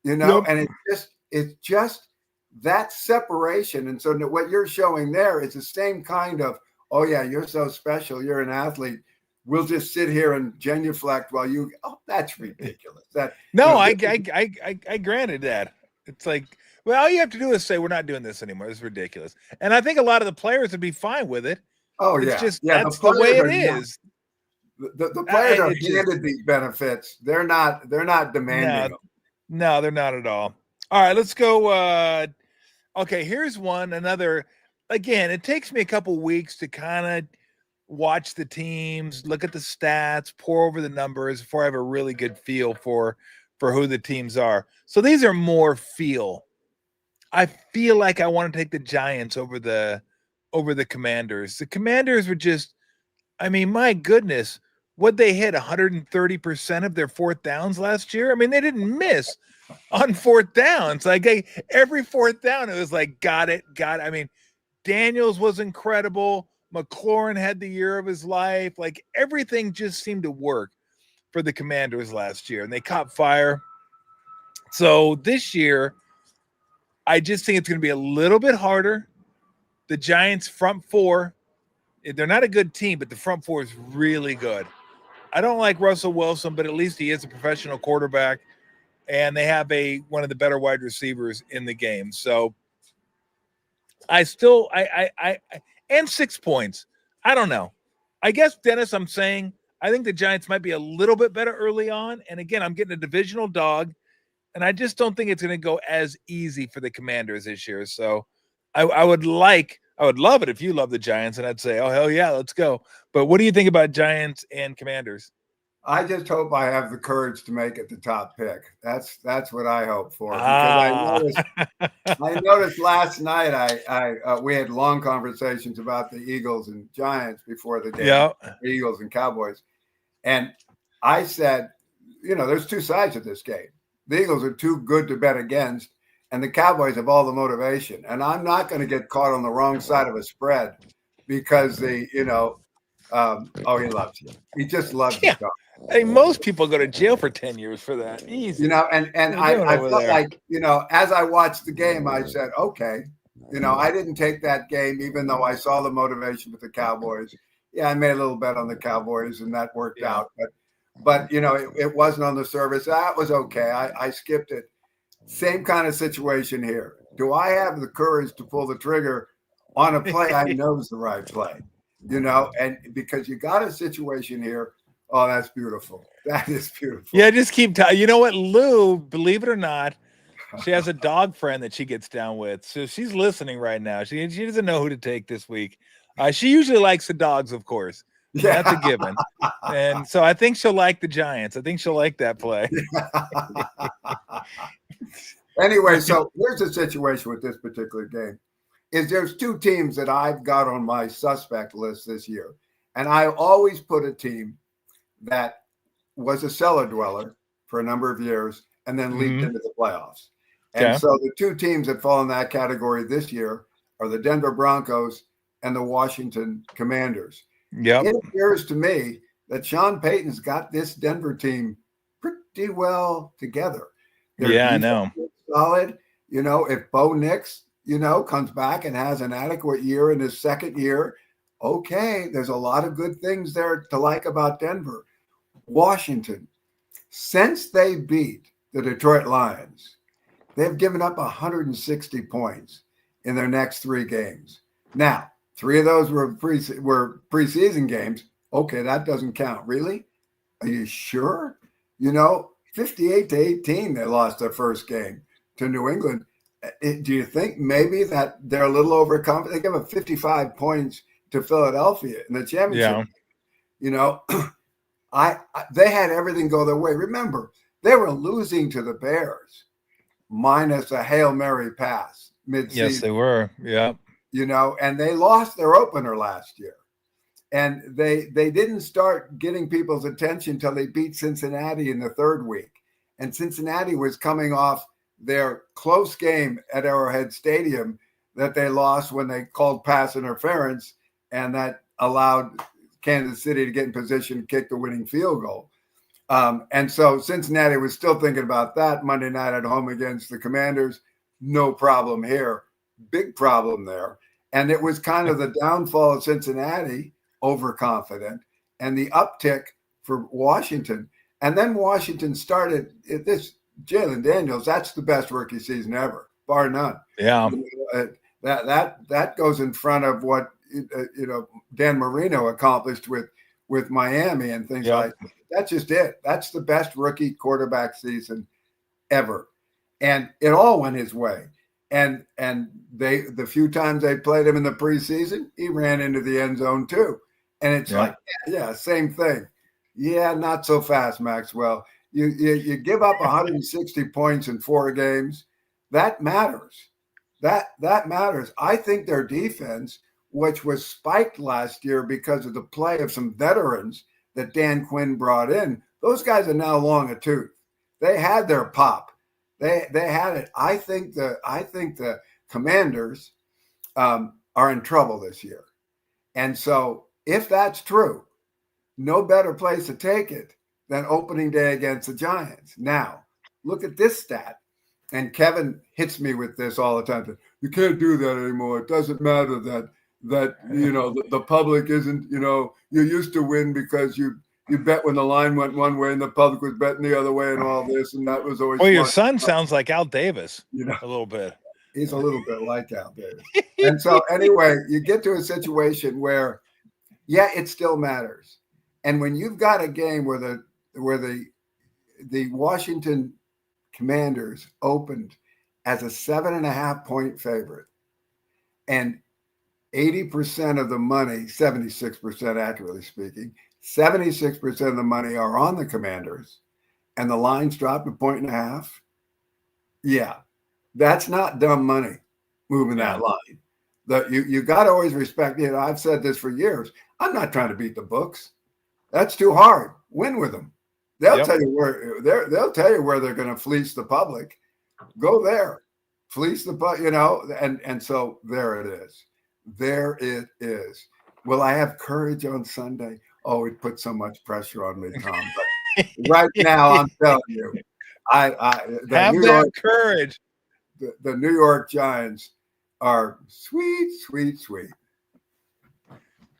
And it's just that separation. And so what you're showing there is the same kind of, oh yeah, you're so special, you're an athlete. We'll just sit here and genuflect while you. Oh, that's ridiculous. I granted that. It's like, well, all you have to do is say we're not doing this anymore. It's ridiculous. And I think a lot of the players would be fine with it. Oh, it's just that's the way it is. The players are handed these benefits. They're not demanding them. No, they're not at all. All right, let's go. Okay, here's another. Again, it takes me a couple weeks to kind of watch the teams, look at the stats, pour over the numbers before I have a really good feel for who the teams are. So these are more feel. I feel like I want to take the Giants over the Commanders. The Commanders were just, I mean, my goodness, what they hit 130% of their fourth downs last year. I mean, they didn't miss on fourth downs. Like every fourth down, it was like, got it. I mean, Daniels was incredible. McLaurin had the year of his life. Like everything just seemed to work for the Commanders last year, and they caught fire. So this year, I just think it's going to be a little bit harder. The Giants front four, they're not a good team, but the front four is really good. I don't like Russell Wilson, but at least he is a professional quarterback, and they have one of the better wide receivers in the game. So I and 6 points. I don't know. I guess, Dennis, I'm saying I think the Giants might be a little bit better early on. And again, I'm getting a divisional dog, and I just don't think it's going to go as easy for the Commanders this year. So I would love it if you love the Giants, and I'd say, oh, hell yeah, let's go. But what do you think about Giants and Commanders? I just hope I have the courage to make it the top pick. That's what I hope for. Because I noticed last night we had long conversations about the Eagles and Giants before the game, Eagles and Cowboys. And I said, there's two sides of this game. The Eagles are too good to bet against, and the Cowboys have all the motivation. And I'm not going to get caught on the wrong side of a spread because he loves you. He just loves you. I mean, most people go to jail for 10 years for that. Easy. And I felt like, as I watched the game, I said, okay, I didn't take that game, even though I saw the motivation with the Cowboys. Yeah, I made a little bet on the Cowboys and that worked out. But it wasn't on the service. That was okay. I skipped it. Same kind of situation here. Do I have the courage to pull the trigger on a play I know is the right play? And because you got a situation here. Oh, that's beautiful. That is beautiful. Yeah, just keep telling. You know what, Lou, believe it or not, she has a dog friend that she gets down with. So she's listening right now. She doesn't know who to take this week. She usually likes the dogs, of course. Yeah. That's a given. And so I think she'll like the Giants. I think she'll like that play. Anyway, so here's the situation with this particular game. There's two teams that I've got on my suspect list this year. And I always put a team that was a cellar dweller for a number of years and then leaped into the playoffs. And so the two teams that fall in that category this year are the Denver Broncos and the Washington Commanders. Yep. It appears to me that Sean Payton's got this Denver team pretty well together. I know. Solid. If Bo Nix, comes back and has an adequate year in his second year, okay, there's a lot of good things there to like about Denver. Washington, since they beat the Detroit Lions, they've given up 160 points in their next 3 games. Now, 3 of those were preseason games. Okay, that doesn't count. Really? Are you sure? 58-18, they lost their first game to New England. Do you think maybe that they're a little overconfident? They gave up 55 points to Philadelphia in the championship. They had everything go their way. Remember, they were losing to the Bears minus a Hail Mary pass midseason. Yes, they were. Yeah. And they lost their opener last year. And they didn't start getting people's attention until they beat Cincinnati in the 3rd week. And Cincinnati was coming off their close game at Arrowhead Stadium that they lost when they called pass interference, and that allowed Kansas City to get in position to kick the winning field goal. And so Cincinnati was still thinking about that Monday night at home against the Commanders. No problem here. Big problem there. And it was kind of the downfall of Cincinnati, overconfident, and the uptick for Washington. And then Washington started this. Jalen Daniels, that's the best rookie season ever, bar none. Yeah. That goes in front of what Dan Marino accomplished with Miami and things like that. That's just it. That's the best rookie quarterback season ever. And it all went his way. And the few times they played him in the preseason, he ran into the end zone too. And it's like, same thing. Yeah, not so fast, Maxwell. You give up 160 points in 4 games. That matters. That matters. I think their defense, which was spiked last year because of the play of some veterans that Dan Quinn brought in, those guys are now long a tooth. They had their pop. They had it. I think the Commanders are in trouble this year. And so if that's true, no better place to take it than opening day against the Giants. Now, look at this stat. And Kevin hits me with this all the time. You can't do that anymore. It doesn't matter that the public isn't, you used to win because you bet when the line went one way and the public was betting the other way and all this. And that was always. Well, your son sounds like Al Davis, a little bit. He's a little bit like Al Davis. And so anyway, you get to a situation where, it still matters. And when you've got a game where the Washington Commanders opened as a 7.5 point favorite, and 80% of the money, 76% accurately speaking, 76% of the money are on the Commanders, and the lines dropped 1.5 points. Yeah, that's not dumb money moving that line. You got to always respect. I've said this for years. I'm not trying to beat the books. That's too hard. Win with them. They'll tell you where they're going to fleece the public. Go there. fleece the and so there it is. There it is. Will I have courage on Sunday? Oh, it puts so much pressure on me, Tom. But right now, I'm telling you, have that courage. The New York Giants are sweet, sweet, sweet.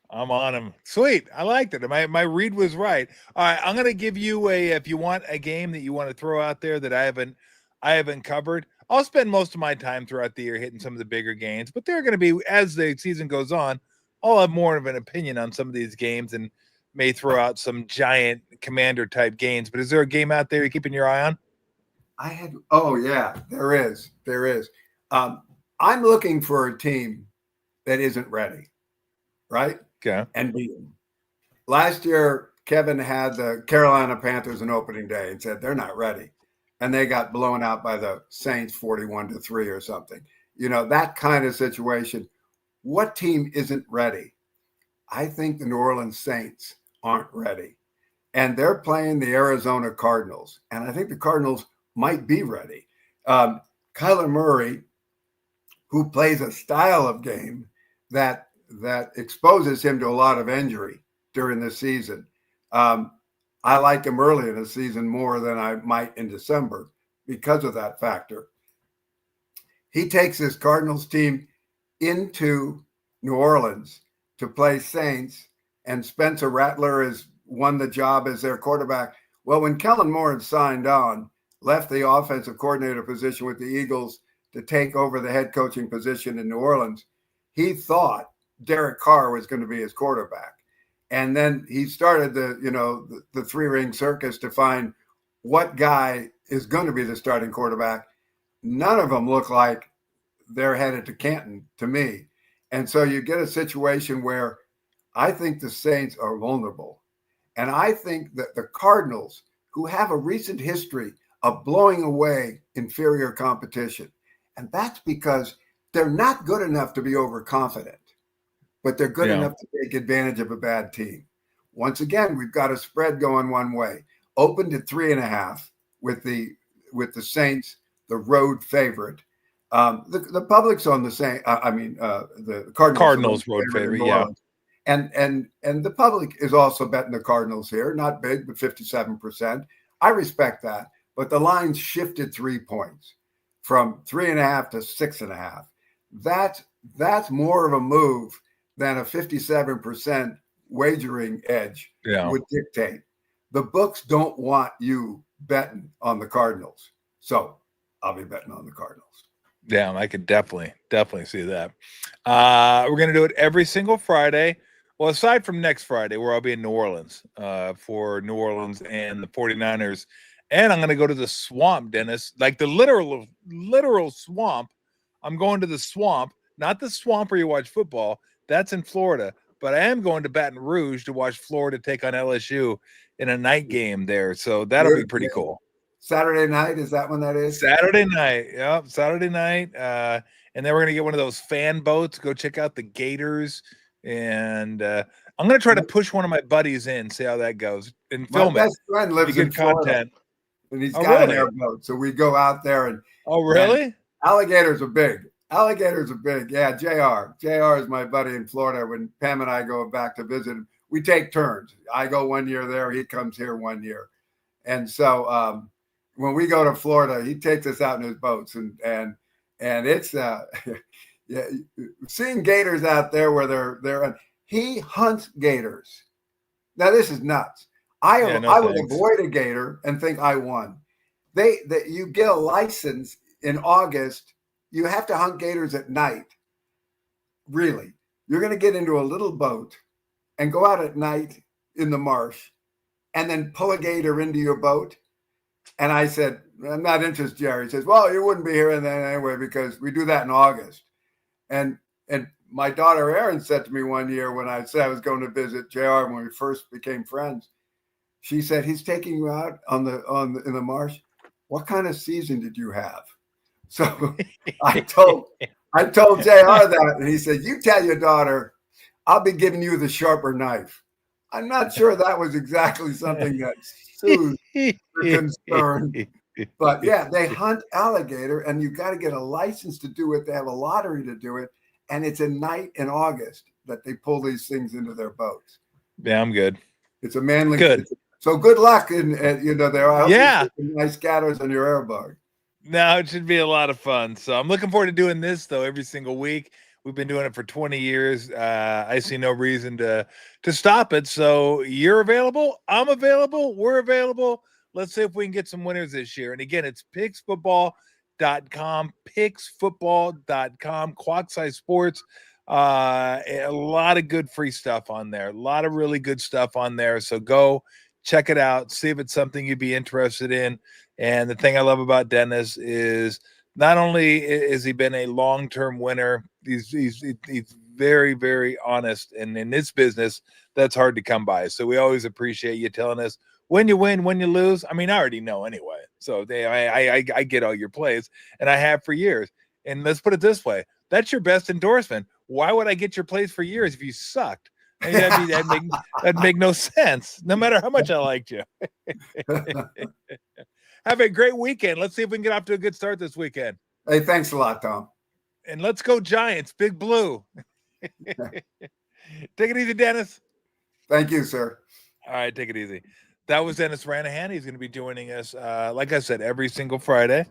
I'm on him. Sweet. I liked it. My read was right. All right. I'm going to give you if you want a game that you want to throw out there that I haven't covered. I'll spend most of my time throughout the year hitting some of the bigger games, but they're going to be, as the season goes on, I'll have more of an opinion on some of these games and may throw out some giant commander type games. But is there a game out there you're keeping your eye on? Oh yeah, there is. I'm looking for a team that isn't ready, right? Okay. And beat them. Last year, Kevin had the Carolina Panthers on opening day and said they're not ready. And they got blown out by the Saints 41-3 or something. That kind of situation. What team isn't ready? I think the New Orleans Saints aren't ready. And they're playing the Arizona Cardinals. And I think the Cardinals might be ready. Kyler Murray, who plays a style of game that exposes him to a lot of injury during the season. I like him early in the season more than I might in December because of that factor. He takes his Cardinals team into New Orleans to play Saints, and Spencer Rattler has won the job as their quarterback. Well, when Kellen Moore had signed on, left the offensive coordinator position with the Eagles to take over the head coaching position in New Orleans, he thought Derek Carr was going to be his quarterback. And then he started the three-ring circus to find what guy is going to be the starting quarterback. None of them look like they're headed to Canton to me. And so you get a situation where I think the Saints are vulnerable. And I think that the Cardinals, who have a recent history of blowing away inferior competition, and that's because they're not good enough to be overconfident, but they're good enough to take advantage of a bad team. Once again, we've got a spread going one way, opened at 3.5 with the Saints, the road favorite. The public's on the same. The Cardinals road favorite, yeah. And the public is also betting the Cardinals here. Not big, but 57%. I respect that, but the line shifted 3 points from 3.5 to 6.5. That's more of a move than a 57% wagering edge would dictate. The books don't want you betting on the Cardinals. So I'll be betting on the Cardinals. Yeah, I could definitely see that. We're going to do it every single Friday. Well, aside from next Friday, where I'll be in New Orleans for New Orleans and the 49ers. And I'm going to go to the swamp, Dennis, like the literal swamp. I'm going to the swamp, not the swamp where you watch football. That's in Florida. But I am going to Baton Rouge to watch Florida take on LSU in a night game there. So that'll be pretty cool. Saturday night, is that when that is? Saturday night. Yep, Saturday night. And then we're going to get one of those fan boats, go check out the Gators. And I'm going to try to push one of my buddies in, see how that goes, and film it. My best friend lives in Florida, content. And he's got an airboat. So we go out there and – Oh, really? Alligators are big. Yeah, JR. JR is my buddy in Florida. When Pam and I go back to visit him, we take turns. I go 1 year there. He comes here 1 year. And so when we go to Florida, he takes us out in his boats. And it's seeing gators out there where they're he hunts gators. Now, this is nuts. I would avoid a gator and think I won. You get a license in August. You have to hunt gators at night. Really. You're going to get into a little boat and go out at night in the marsh and then pull a gator into your boat. And I said, I'm not interested, Jerry. He says, well, you wouldn't be here then anyway because we do that in August. And my daughter Erin said to me one year when I said I was going to visit JR when we first became friends, she said, he's taking you out in the marsh. What kind of season did you have? So I told JR that, and he said, you tell your daughter, I'll be giving you the sharper knife. I'm not sure that was exactly something that soothed her concern But yeah, they hunt alligator, and you got to get a license to do it. They have a lottery to do it, and it's a night in August that they pull these things into their boats. Yeah, I'm good. It's a manly. Good. So good luck, and there. I hope Yeah. you get some nice scatters on your airbug. No, it should be a lot of fun. So I'm looking forward to doing this though every single week. We've been doing it for 20 years. I see no reason to stop it. So you're available. I'm available. We're available. Let's see if we can get some winners this year. And again, it's pigsfootball.com, pigsfootball.com, Quad Size Sports. A lot of good free stuff on there. A lot of really good stuff on there. So go check it out. See if it's something you'd be interested in. And the thing I love about Dennis is not only has he been a long-term winner, he's very, very honest. And in this business, that's hard to come by. So we always appreciate you telling us when you win, when you lose. I mean, I already know anyway. So I get all your plays, and I have for years. And let's put it this way. That's your best endorsement. Why would I get your plays for years if you sucked? I mean, that'd make no sense, no matter how much I liked you. Have a great weekend. Let's see if we can get off to a good start this weekend. Hey, thanks a lot, Tom. And let's go Giants, Big Blue. Take it easy, Dennis. Thank you, sir. All right, take it easy. That was Dennis Ranahan. He's going to be joining us, like I said, every single Friday.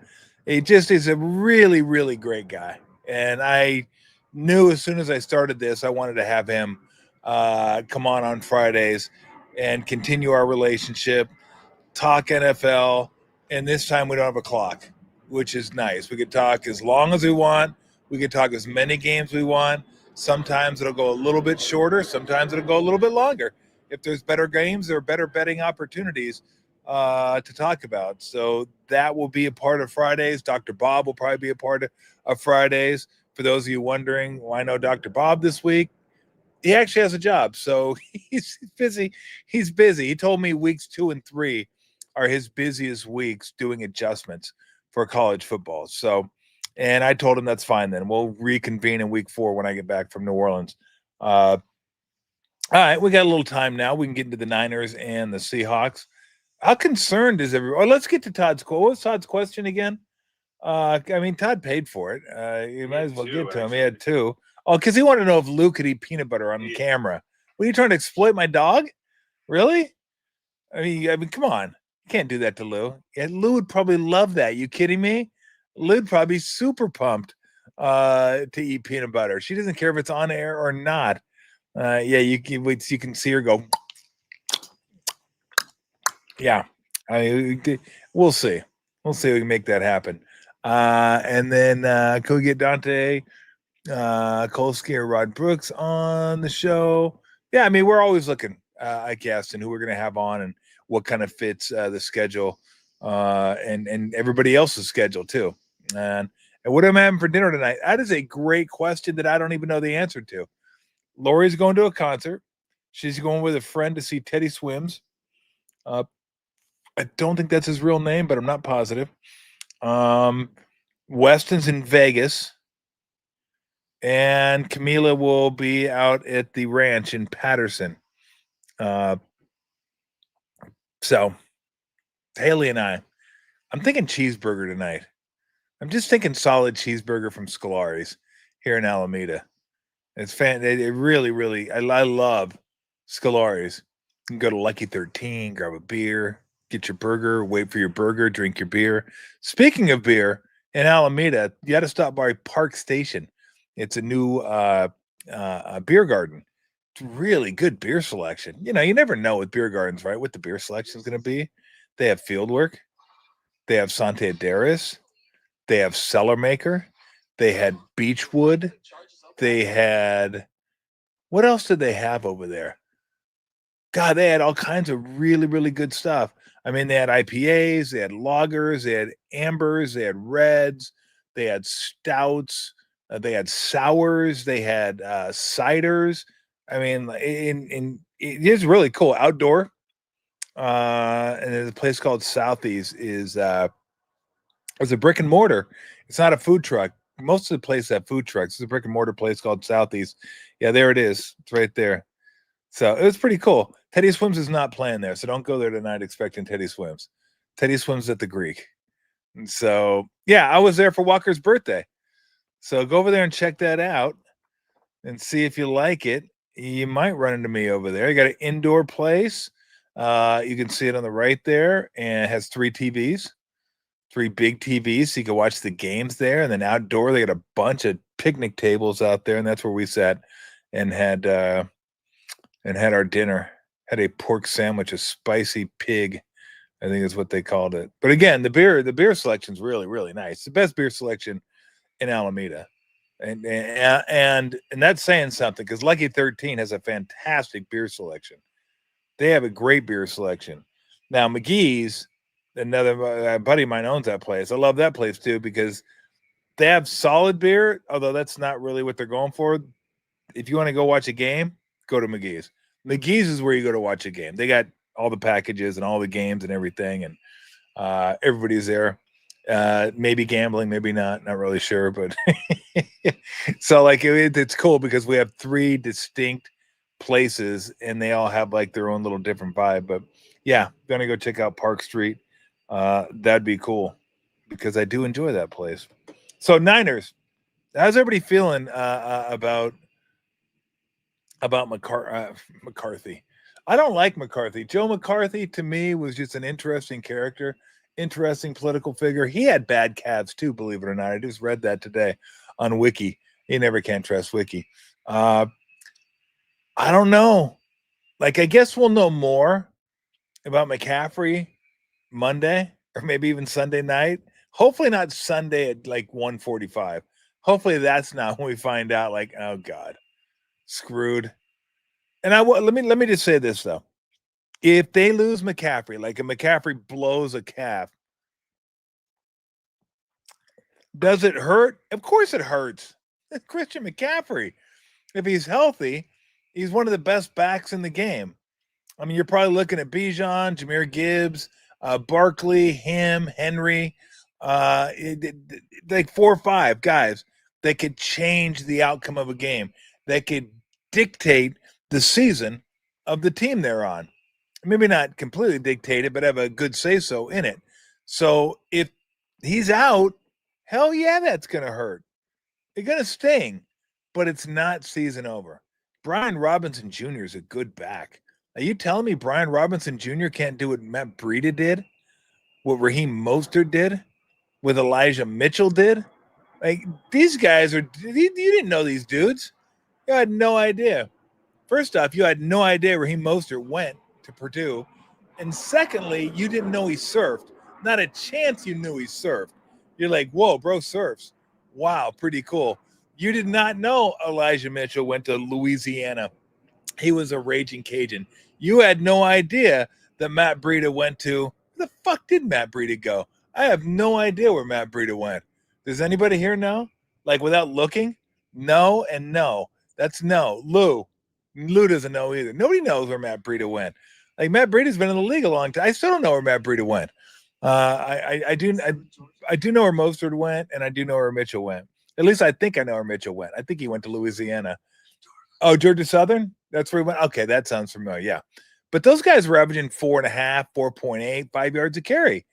He just is a really, really great guy. And I knew as soon as I started this, I wanted to have him come on Fridays and continue our relationship, talk NFL. And this time we don't have a clock, which is nice. We could talk as long as we want. We could talk as many games we want. Sometimes it'll go a little bit shorter. Sometimes it'll go a little bit longer if there's better games or better betting opportunities to talk about. So that will be a part of Fridays. Dr. Bob will probably be a part of Fridays. For those of you wondering why I know Dr. Bob this week, he actually has a job. So he's busy. He's busy. He told me weeks 2 and 3 are his busiest weeks doing adjustments for college football. So, and I told him that's fine then. We'll reconvene in week 4 when I get back from New Orleans. All right, we got a little time now. We can get into the Niners and the Seahawks. How concerned is everyone? Let's get to Todd's quote. What was Todd's question again? I mean, Todd paid for it. You might as well get to him. He had 2. Oh, because he wanted to know if Lou could eat peanut butter on the camera. What are you trying to exploit my dog? Really? I mean, come on. Can't do that to Lou. Yeah, Lou would probably love that. You kidding me? Lou'd probably be super pumped to eat peanut butter. She doesn't care if it's on air or not. Yeah, you can see her go. Yeah, we'll see. We'll see if we can make that happen. And then could we get Dante Kolsky or Rod Brooks on the show? Yeah, I mean, we're always looking, I guess, and who we're going to have on and what kind of fits the schedule and everybody else's schedule too. And what am I having for dinner tonight? That is a great question that I don't even know the answer to. Lori's going to a concert. She's going with a friend to see Teddy Swims. I don't think that's his real name, but I'm not positive. Weston's in Vegas. And Camila will be out at the ranch in Patterson. So Haley and I'm thinking cheeseburger tonight. I'm just thinking solid cheeseburger from Scolari's here in Alameda. It's it really, really, I love Scolari's. You can go to Lucky 13, grab a beer, get your burger, wait for your burger, drink your beer. Speaking of beer, in Alameda, you got to stop by Park Station. It's a new beer garden. It's really good beer selection. You know, you never know with beer gardens, right? What the beer selection is going to be. They have Fieldwork. They have Sante Aderis. They have Cellar Maker. They had Beechwood. They had, what else did they have over there? God, they had all kinds of really, really good stuff. I mean, they had IPAs, they had lagers, they had ambers, they had reds, they had stouts, they had sours, they had ciders. I mean, it is really cool. Outdoor. And there's a place called Southeast is it's a brick and mortar. It's not a food truck. Most of the places have food trucks. It's a brick and mortar place called Southeast. Yeah, there it is. It's right there. So it was pretty cool. Teddy Swims is not playing there, so don't go there tonight expecting Teddy Swims. Teddy Swims at the Greek. And so, yeah, I was there for Walker's birthday. So go over there and check that out and see if you like it. You might run into me over there. You got an indoor place. You can see it on the right there, and it has 3 TVs, 3 big TVs, so you can watch the games there. And then outdoor, they got a bunch of picnic tables out there, and that's where we sat and had our dinner. Had a pork sandwich, a spicy pig, I think is what they called it. But again, the beer selection is really, really nice. The best beer selection in Alameda. And that's saying something, because Lucky 13 has a fantastic beer selection. They have a great beer selection. Now McGee's, another buddy of mine owns that place. I love that place too, because they have solid beer, although that's not really what they're going for. If you want to go watch a game, go to McGee's. McGee's is where you go to watch a game. They got all the packages and all the games and everything, and everybody's there. Maybe gambling, maybe not really sure, but so like it's cool because we have 3 distinct places and they all have like their own little different vibe. But yeah, gonna go check out Park Street. That'd be cool because I do enjoy that place. So Niners, how's everybody feeling about McCarthy? I don't like McCarthy. Joe McCarthy to me was just an interesting character, interesting political figure. He had bad calves too, believe it or not. I just read that today on Wiki. You never can trust Wiki. I don't know. Like, I guess we'll know more about McCaffrey Monday or maybe even Sunday night. Hopefully not Sunday at like 1:45. Hopefully that's not when we find out like, oh God, screwed. And let me just say this though. If they lose McCaffrey, like if McCaffrey blows a calf, does it hurt? Of course it hurts. Christian McCaffrey, if he's healthy, he's one of the best backs in the game. I mean, you're probably looking at Bijan, Jahmyr Gibbs, Barkley, him, Henry, like 4 or 5 guys that could change the outcome of a game, that could dictate the season of the team they're on. Maybe not completely dictate it, but have a good say-so in it. So if he's out, hell yeah, that's going to hurt. It's going to sting, but it's not season over. Brian Robinson Jr. is a good back. Are you telling me Brian Robinson Jr. can't do what Matt Breida did? What Raheem Mostert did? What Elijah Mitchell did? Like, these guys are, you didn't know these dudes. You had no idea. First off, you had no idea Raheem Mostert went to Purdue. And secondly, you didn't know he surfed. Not a chance you knew he surfed. You're like, whoa, bro surfs. Wow, pretty cool. You did not know Elijah Mitchell went to Louisiana. He was a raging Cajun. You had no idea that Matt Breida went to, where the fuck did Matt Breida go? I have no idea where Matt Breida went. Does anybody here know? Like without looking? No and no. That's no. Lou doesn't know either. Nobody knows where Matt Breida went. Like Matt Breida's been in the league a long time. I still don't know where Matt Breida went. I do know where Mostert went, and I do know where Mitchell went. At least I think I know where Mitchell went. I think he went to Louisiana. Oh, Georgia Southern? That's where he went? Okay, that sounds familiar. Yeah. But those guys were averaging 4.5, 4.8, 5 yards a carry.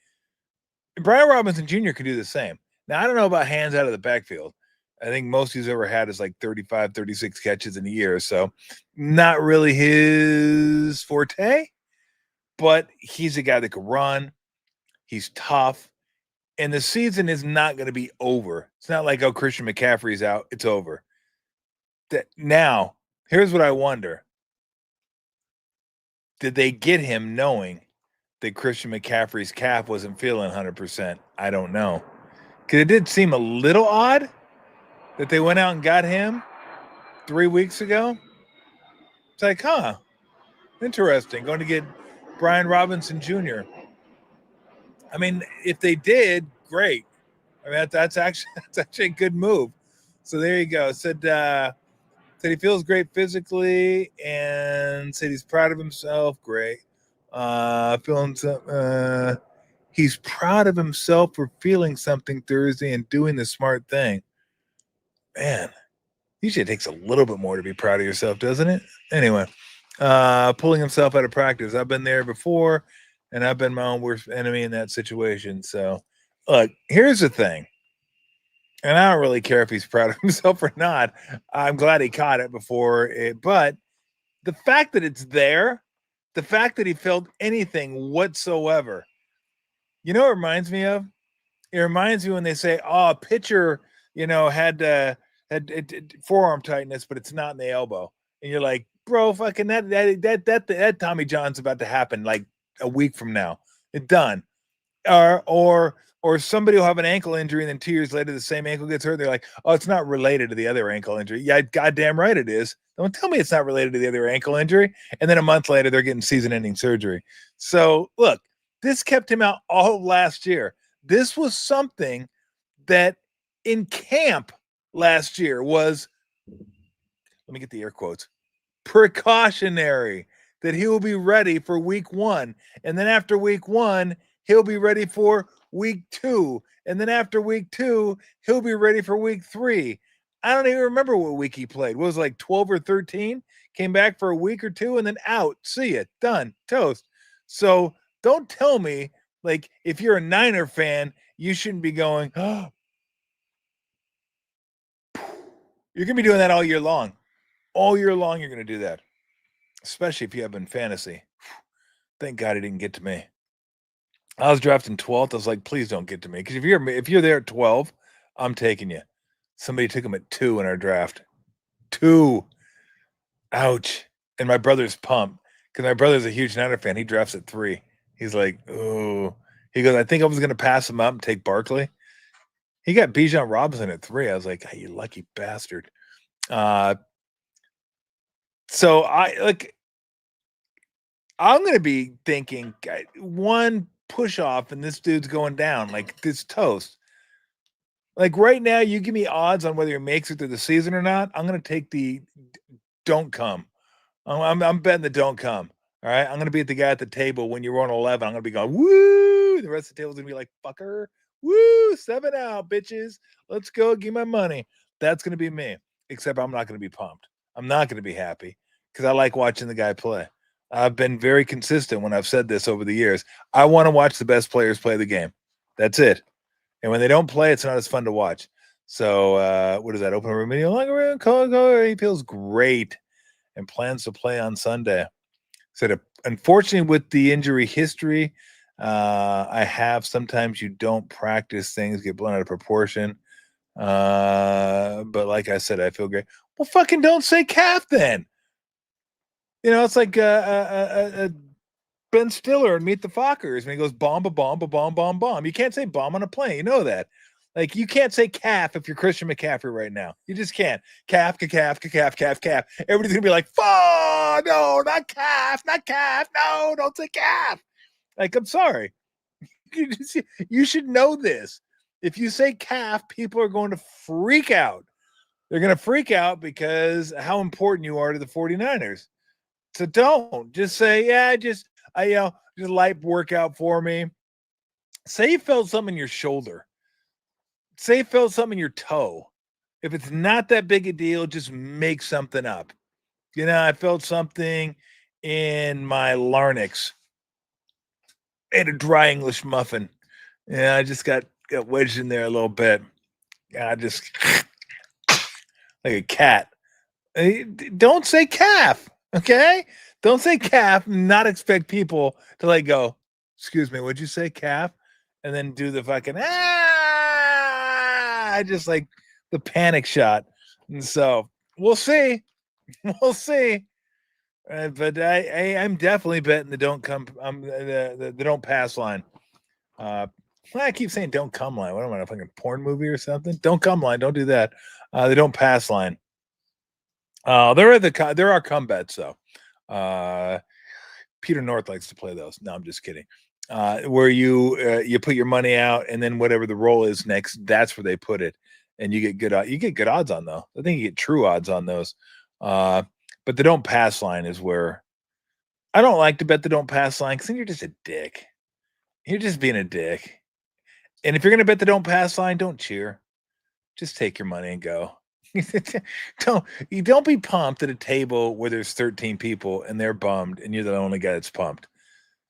Brian Robinson Jr. could do the same. Now, I don't know about hands out of the backfield. I think most he's ever had is like 35, 36 catches in a year. So not really his forte, but he's a guy that can run. He's tough. And the season is not going to be over. It's not like, oh, Christian McCaffrey's out. It's over. Now, here's what I wonder. Did they get him knowing that Christian McCaffrey's calf wasn't feeling 100%? I don't know. Because it did seem a little odd that they went out and got him 3 weeks ago. It's like, huh, interesting. Going to get Brian Robinson Jr. I mean, if they did, great. I mean, that's actually a good move. So there you go. Said he feels great physically and said he's proud of himself. Great. He's proud of himself for feeling something Thursday and doing the smart thing. Man, usually it takes a little bit more to be proud of yourself, doesn't it? Anyway, pulling himself out of practice. I've been there before, and I've been my own worst enemy in that situation. So Look, here's the thing. And I don't really care if he's proud of himself or not. I'm glad he caught it before it, but the fact that it's there, the fact that he felt anything whatsoever, you know what it reminds me of? It reminds me when they say, "Oh, a pitcher, had forearm tightness, but it's not in the elbow," and you're like, "Bro, fucking that Tommy John's about to happen like a week from now. It's done." Or somebody will have an ankle injury, and then 2 years later, the same ankle gets hurt. They're like, "Oh, it's not related to the other ankle injury." Yeah, goddamn right it is. Don't tell me it's not related to the other ankle injury. And then a month later, they're getting season-ending surgery. So look, this kept him out all last year. This was something that in camp last year was, let me get the air quotes, precautionary, that he will be ready for week 1. And then after week 1, he'll be ready for week 2. And then after week 2, he'll be ready for week 3. I don't even remember what week he played. What was it, like 12 or 13? Came back for a week or 2 and then out. See it. Done. Toast. So don't tell me, like, if you're a Niner fan, you shouldn't be going, oh. You're going to be doing that all year long. All year long, you're going to do that. Especially if you have in fantasy. Thank God he didn't get to me. I was drafting 12th. I was like, please don't get to me. Because if you're there at 12, I'm taking you. Somebody took him at 2 in our draft. 2. Ouch. And my brother's pumped. Because my brother's a huge Niner fan. He drafts at 3. He's like, oh. He goes, I think I was going to pass him up and take Barkley. He got Bijan Robinson at 3. I was like, hey, you lucky bastard. So I'm going to be thinking, one push off and this dude's going down like this toast. Like right now, you give me odds on whether he makes it through the season or not. I'm going to take the don't come. I'm betting the don't come. All right. I'm going to be at the guy at the table when you're on 11. I'm going to be going, woo. The rest of the table's going to be like, fucker. Woo. 7 out, bitches. Let's go. Give my money. That's going to be me. Except I'm not going to be pumped. I'm not going to be happy because I like watching the guy play. I've been very consistent when I've said this over the years. I want to watch the best players play the game. That's it. And when they don't play, it's not as fun to watch. So what is that? Open room media longer room. He feels great and plans to play on Sunday. Said, unfortunately, with the injury history, I have sometimes you don't practice things, get blown out of proportion. But like I said, I feel great. Well, fucking don't say calf then. It's like Ben Stiller and Meet the Fockers when he goes bomb, bomb, bomb, bomb, bomb. You can't say bomb on a plane. You know that. Like, you can't say calf if you're Christian McCaffrey right now. You just can't. Calf, calf, calf, calf, calf. Everybody's going to be like, oh, no, not calf, not calf. No, don't say calf. Like, I'm sorry. You should know this. If you say calf, people are going to freak out. They're going to freak out because how important you are to the 49ers. So don't just say, yeah, just a light workout for me. Say you felt something in your shoulder. Say you felt something in your toe. If it's not that big a deal, just make something up. I felt something in my larynx. I ate a dry English muffin. Yeah, I just got wedged in there a little bit. I just like a cat. Don't say calf, okay? Don't say calf, not expect people to like go, excuse me, what'd you say, calf? And then do the fucking, just like the panic shot. And so we'll see. We'll see. But I'm definitely betting the don't come, the don't pass line. I keep saying don't come line. What am I, a fucking porn movie or something? Don't come line. Don't do that. The don't pass line. There are come bets though. Peter North likes to play those. No, I'm just kidding. Where you put your money out and then whatever the roll is next, that's where they put it, and you get good odds on though. I think you get true odds on those. But the don't pass line is where I don't like to bet the don't pass line because then you're just a dick. You're just being a dick. And if you're gonna bet the don't pass line, don't cheer. Just take your money and go. Don't be pumped at a table where there's 13 people and they're bummed and you're the only guy that's pumped.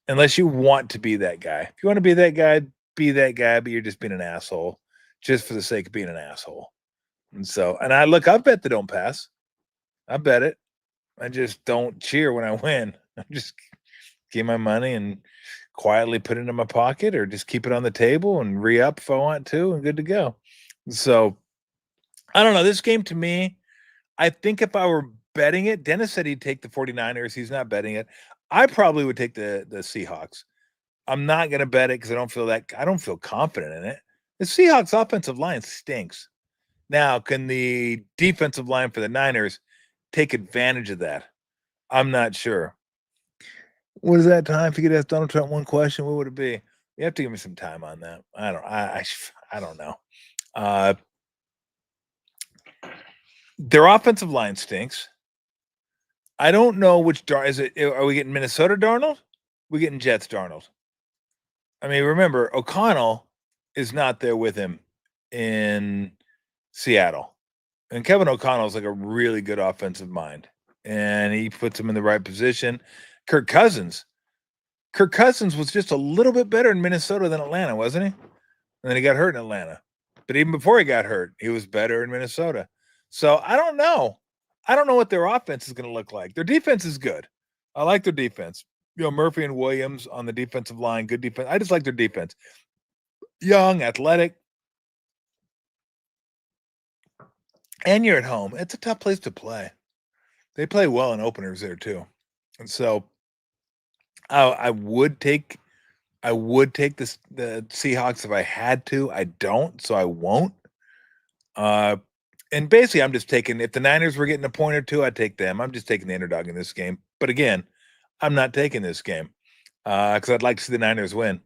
Unless you want to be that guy. If you want to be that guy, be that guy, but you're just being an asshole just for the sake of being an asshole. And I bet they don't pass. I bet it. I just don't cheer when I win. I just give my money and quietly put it in my pocket or just keep it on the table and re-up if I want to and good to go. So I don't know. This game to me, I think if I were betting it, Dennis said he'd take the 49ers. He's not betting it. I probably would take the Seahawks. I'm not going to bet it because I don't feel confident in it. The Seahawks offensive line stinks. Now, can the defensive line for the Niners take advantage of that? I'm not sure. What is that time? If you could ask Donald Trump one question, what would it be? You have to give me some time on that. I don't know. Their offensive line stinks. I don't know which is it. Are we getting Minnesota Darnold? We're getting Jets Darnold. I mean, remember, O'Connell is not there with him in Seattle. And Kevin O'Connell is like a really good offensive mind. And he puts him in the right position. Kirk Cousins was just a little bit better in Minnesota than Atlanta, wasn't he? And then he got hurt in Atlanta. But even before he got hurt, he was better in Minnesota. So I don't know. I don't know what their offense is going to look like. Their defense is good. I like their defense. Murphy and Williams on the defensive line, good defense. I just like their defense. Young, athletic. And you're at home. It's a tough place to play. They play well in openers there too. And so I would take the Seahawks if I had to. I don't, so I won't. And basically, I'm just taking, if the Niners were getting a point or two, I'd take them. I'm just taking the underdog in this game. But again, I'm not taking this game because I'd like to see the Niners win.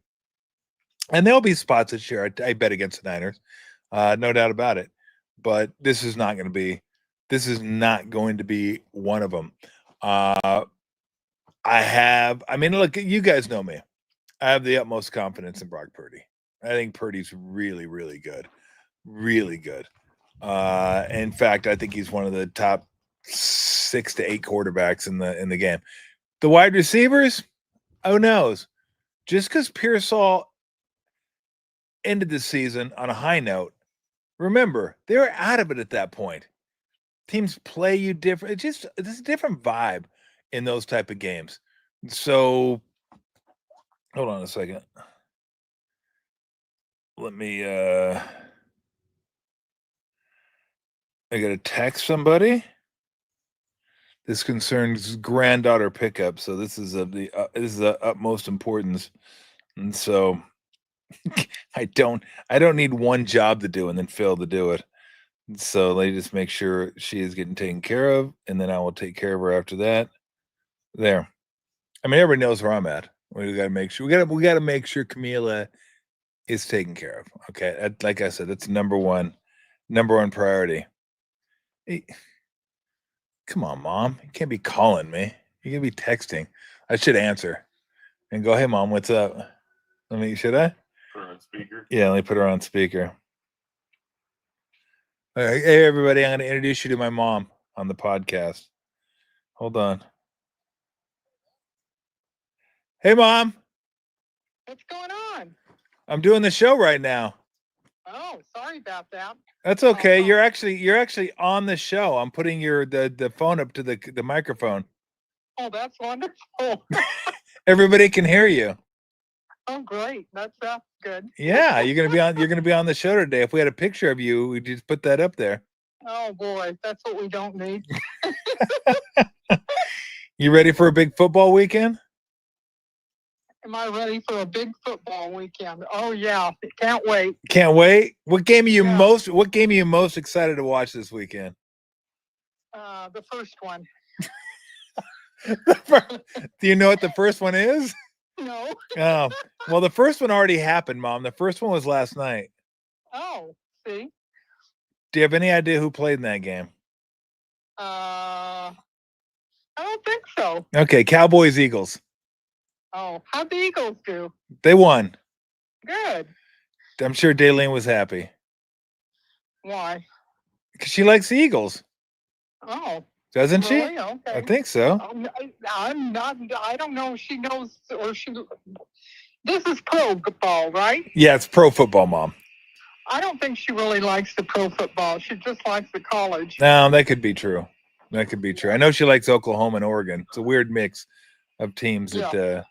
And there'll be spots this year I bet against the Niners, no doubt about it. But this is not going to be one of them. Look, you guys know me. I have the utmost confidence in Brock Purdy. I think Purdy's really, really good. Really good. In fact, I think he's one of the top 6 to 8 quarterbacks in the game. The wide receivers, who knows? Just because Pearsall ended the season on a high note, remember, they were out of it at that point. Teams play you different. It's a different vibe in those type of games. So, hold on a second. Let me I got to text somebody. This concerns granddaughter pickup, so this is of the utmost importance. And so I don't need one job to do and then Phil to do it. So let me just make sure she is getting taken care of, and then I will take care of her after that. There. I mean, everybody knows where I'm at. We got to make sure we got to make sure Camila is taken care of. Okay, like I said, that's number one priority. Hey, come on, Mom. You can't be calling me. You can be texting. I should answer and go, "Hey, Mom, what's up?" Should I? Put her on speaker. Yeah, let me put her on speaker. All right, hey, everybody, I'm going to introduce you to my mom on the podcast. Hold on. Hey, Mom. What's going on? I'm doing the show right now. Oh, sorry about that. That's okay. You're actually on the show. I'm putting the phone up to the microphone. Oh, that's wonderful. Everybody can hear you. Oh, great. That sounds good. Yeah, you're gonna be on the show today. If we had a picture of you, we'd just put that up there. Oh boy, that's what we don't need. You ready for a big football weekend? Am I ready for a big football weekend? Oh yeah, can't wait. Can't wait. What game are you most excited to watch this weekend? The first one. Do you know what the first one is? No. Oh, well, the first one already happened, Mom. The first one was last night. Oh, see. Do you have any idea who played in that game? I don't think so. Okay, Cowboys, Eagles. Oh, how'd the Eagles do? They won. Good. I'm sure Daylene was happy. Why? Because she likes the Eagles. Oh. Doesn't she? Really? Okay. I think so. I'm not. I don't know if she knows or she. This is pro football, right? Yeah, it's pro football, Mom. I don't think she really likes the pro football. She just likes the college. No, that could be true. That could be true. I know she likes Oklahoma and Oregon. It's a weird mix of teams that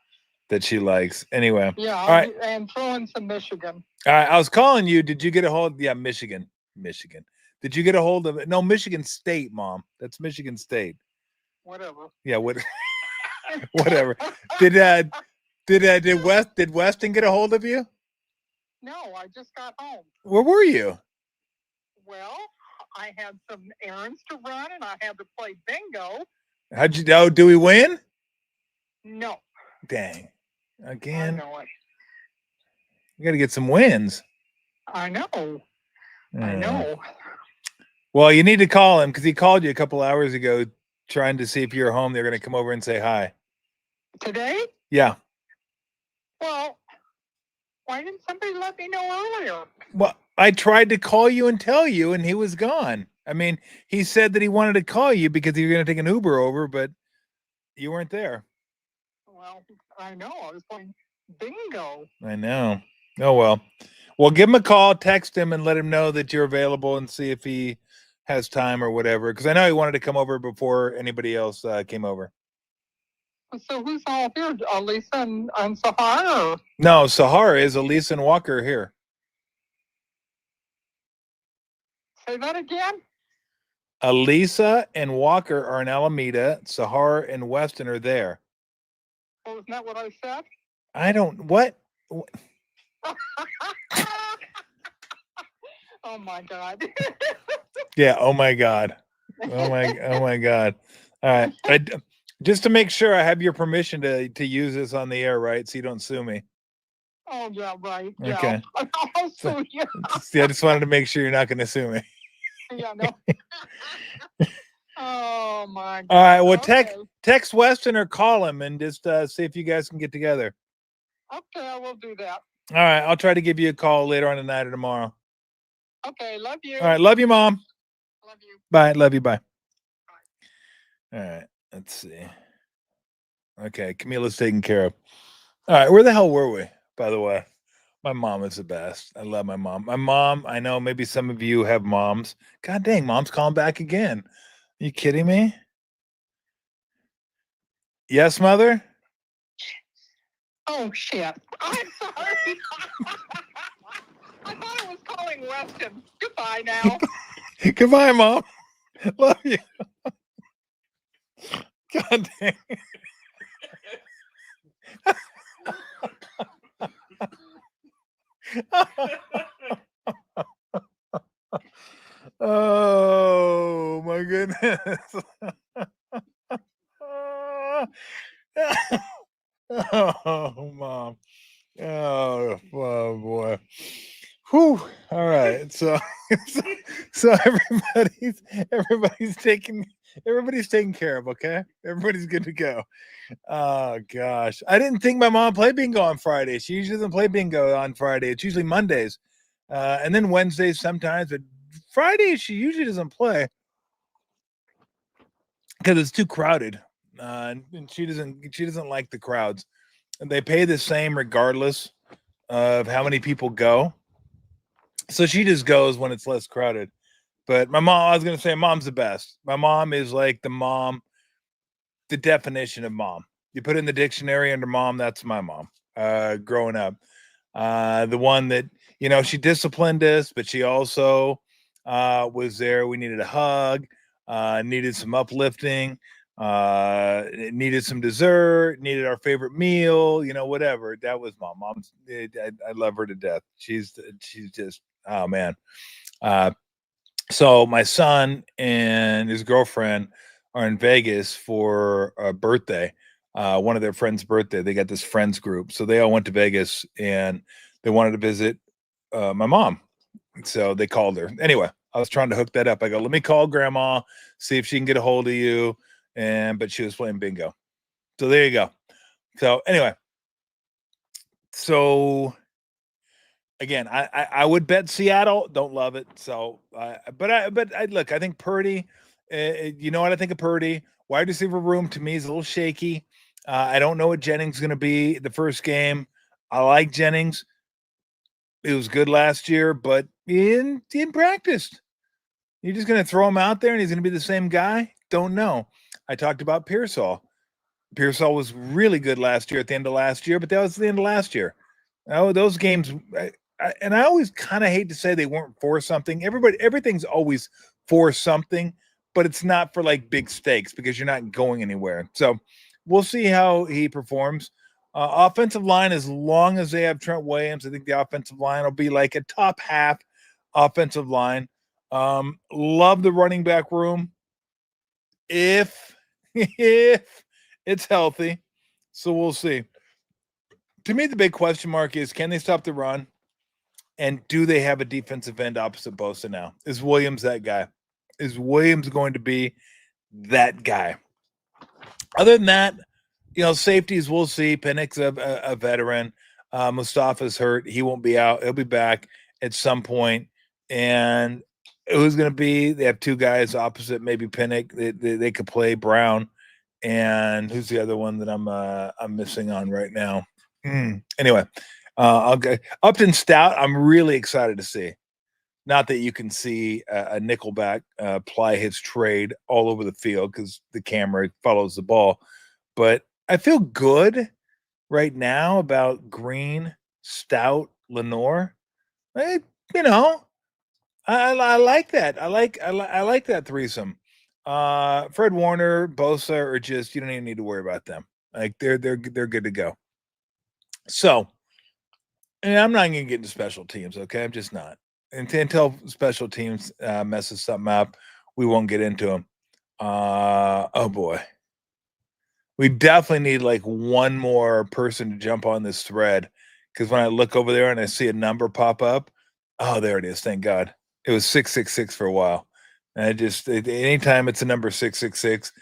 she likes. Anyway. Yeah, All right. and throw in some Michigan. All right. I was calling you. Did you get a hold? Yeah, Michigan. Did you get a hold of it? No, Michigan State, Mom. That's Michigan State. Whatever. Yeah, whatever. Did Weston get a hold of you? No, I just got home. Where were you? Well, I had some errands to run, and I had to play bingo. How'd you know? Do we win? No. Dang. Again. I know it. You got to get some wins. I know. I know. Well, you need to call him because he called you a couple hours ago trying to see if you're home. They're going to come over and say hi. Today? Yeah. Well, why didn't somebody let me know earlier? Well, I tried to call you and tell you, and he was gone. I mean, he said that he wanted to call you because you were going to take an Uber over, but you weren't there. Well, I know. I was playing bingo. I know. Oh, well. Well, give him a call, text him, and let him know that you're available and see if he has time or whatever. Because I know he wanted to come over before anybody else came over. So who's all here? Lisa and Sahar? Or? No, Sahar is. Elisa and Walker are here. Say that again? Elisa and Walker are in Alameda. Sahar and Weston are there. Oh, isn't that what I said? I don't. What? Oh my God. Yeah. Oh my God. Oh my God. All right. Just to make sure I have your permission to use this on the air, right? So you don't sue me. Oh yeah, right. Yeah. Okay. I'll sue you. See, I just wanted to make sure you're not going to sue me. Yeah, no. Oh my God. All right. Well, okay. text Weston or call him and just see if you guys can get together. Okay, I will do that. All right. I'll try to give you a call later on tonight or tomorrow. Okay, love you. All right. Love you, Mom. Love you. Bye. Love you. Bye. All right. Let's see. Okay. Camila's taken care of. All right. Where the hell were we, by the way? My mom is the best. I love my mom. My mom, I know maybe some of you have moms. God dang, Mom's calling back again. Are you kidding me? Yes, Mother? Oh, shit. I'm sorry. I thought I was calling Weston. Goodbye now. Goodbye, Mom. Love you. God dang. Oh my goodness. Oh, Mom. Oh boy. Whew. All right. So everybody's taken care of, okay? Everybody's good to go. Oh gosh. I didn't think my mom played bingo on Friday. She usually doesn't play bingo on Friday. It's usually Mondays. And then Wednesdays sometimes, but Fridays she usually doesn't play because it's too crowded. And she doesn't like the crowds. And they pay the same regardless of how many people go. So she just goes when it's less crowded. But my mom, I was going to say, mom's the best. My mom is like the definition of mom. You put in the dictionary under mom, that's my mom. Growing up, the one that, she disciplined us, but she also was there. We needed a hug, needed some uplifting, needed some dessert, needed our favorite meal, whatever. That was mom. Mom's, I love her to death. She's just, oh man. So my son and his girlfriend are in Vegas for a birthday, one of their friends' birthday. They got this friends group. So they all went to Vegas and they wanted to visit my mom. So they called her. Anyway, I was trying to hook that up. I go, let me call grandma, see if she can get a hold of you. But she was playing bingo. So there you go. So anyway, so again, I would bet Seattle. Don't love it. So, but look, I think Purdy. You know what I think of Purdy? Wide receiver room to me is a little shaky. I don't know what Jennings is going to be the first game. I like Jennings. It was good last year, but he didn't practice. You're just going to throw him out there and he's going to be the same guy? Don't know. I talked about Pearsall. Pearsall was really good last year at the end of last year, but that was the end of last year. Oh, those games, and I always kind of hate to say they weren't for something. Everything's always for something, but it's not for like big stakes because you're not going anywhere. So we'll see how he performs. Offensive line, as long as they have Trent Williams, I think the offensive line will be like a top half offensive line. Love the running back room if it's healthy. So we'll see. To me, the big question mark is, can they stop the run? And do they have a defensive end opposite Bosa now? Is Williams that guy? Is Williams going to be that guy? Other than that, safeties, we'll see. Pennick's a veteran. Mustafa's hurt. He won't be out. He'll be back at some point. And who's going to be? They have two guys opposite, maybe Pennick. They could play Brown. And who's the other one that I'm missing on right now? Anyway, I'll go Upton Stout. I'm really excited to see. Not that you can see a nickelback ply his trade all over the field because the camera follows the ball, but I feel good right now about Green, Stout, Lenore. I like that. I like that threesome. Fred Warner, Bosa are just, you don't even need to worry about them. Like they're good to go. So, and I'm not going to get into special teams, okay? I'm just not. Until special teams messes something up, we won't get into them. Oh, boy. We definitely need like one more person to jump on this thread because when I look over there and I see a number pop up, oh, there it is. Thank God. It was 666 for a while. And anytime it's a number 666,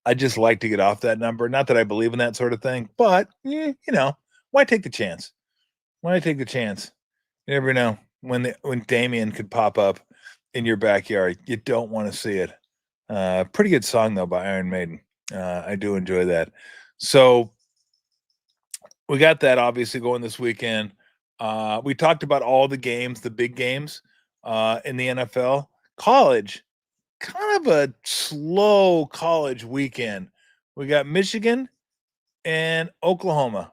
I just like to get off that number. Not that I believe in that sort of thing, but, why take the chance? Why take the chance? You never know when Damien could pop up in your backyard. You don't want to see it. Pretty good song, though, by Iron Maiden. I do enjoy that. So we got that obviously going this weekend. We talked about all the games, the big games in the NFL. College, kind of a slow college weekend. We got Michigan and Oklahoma.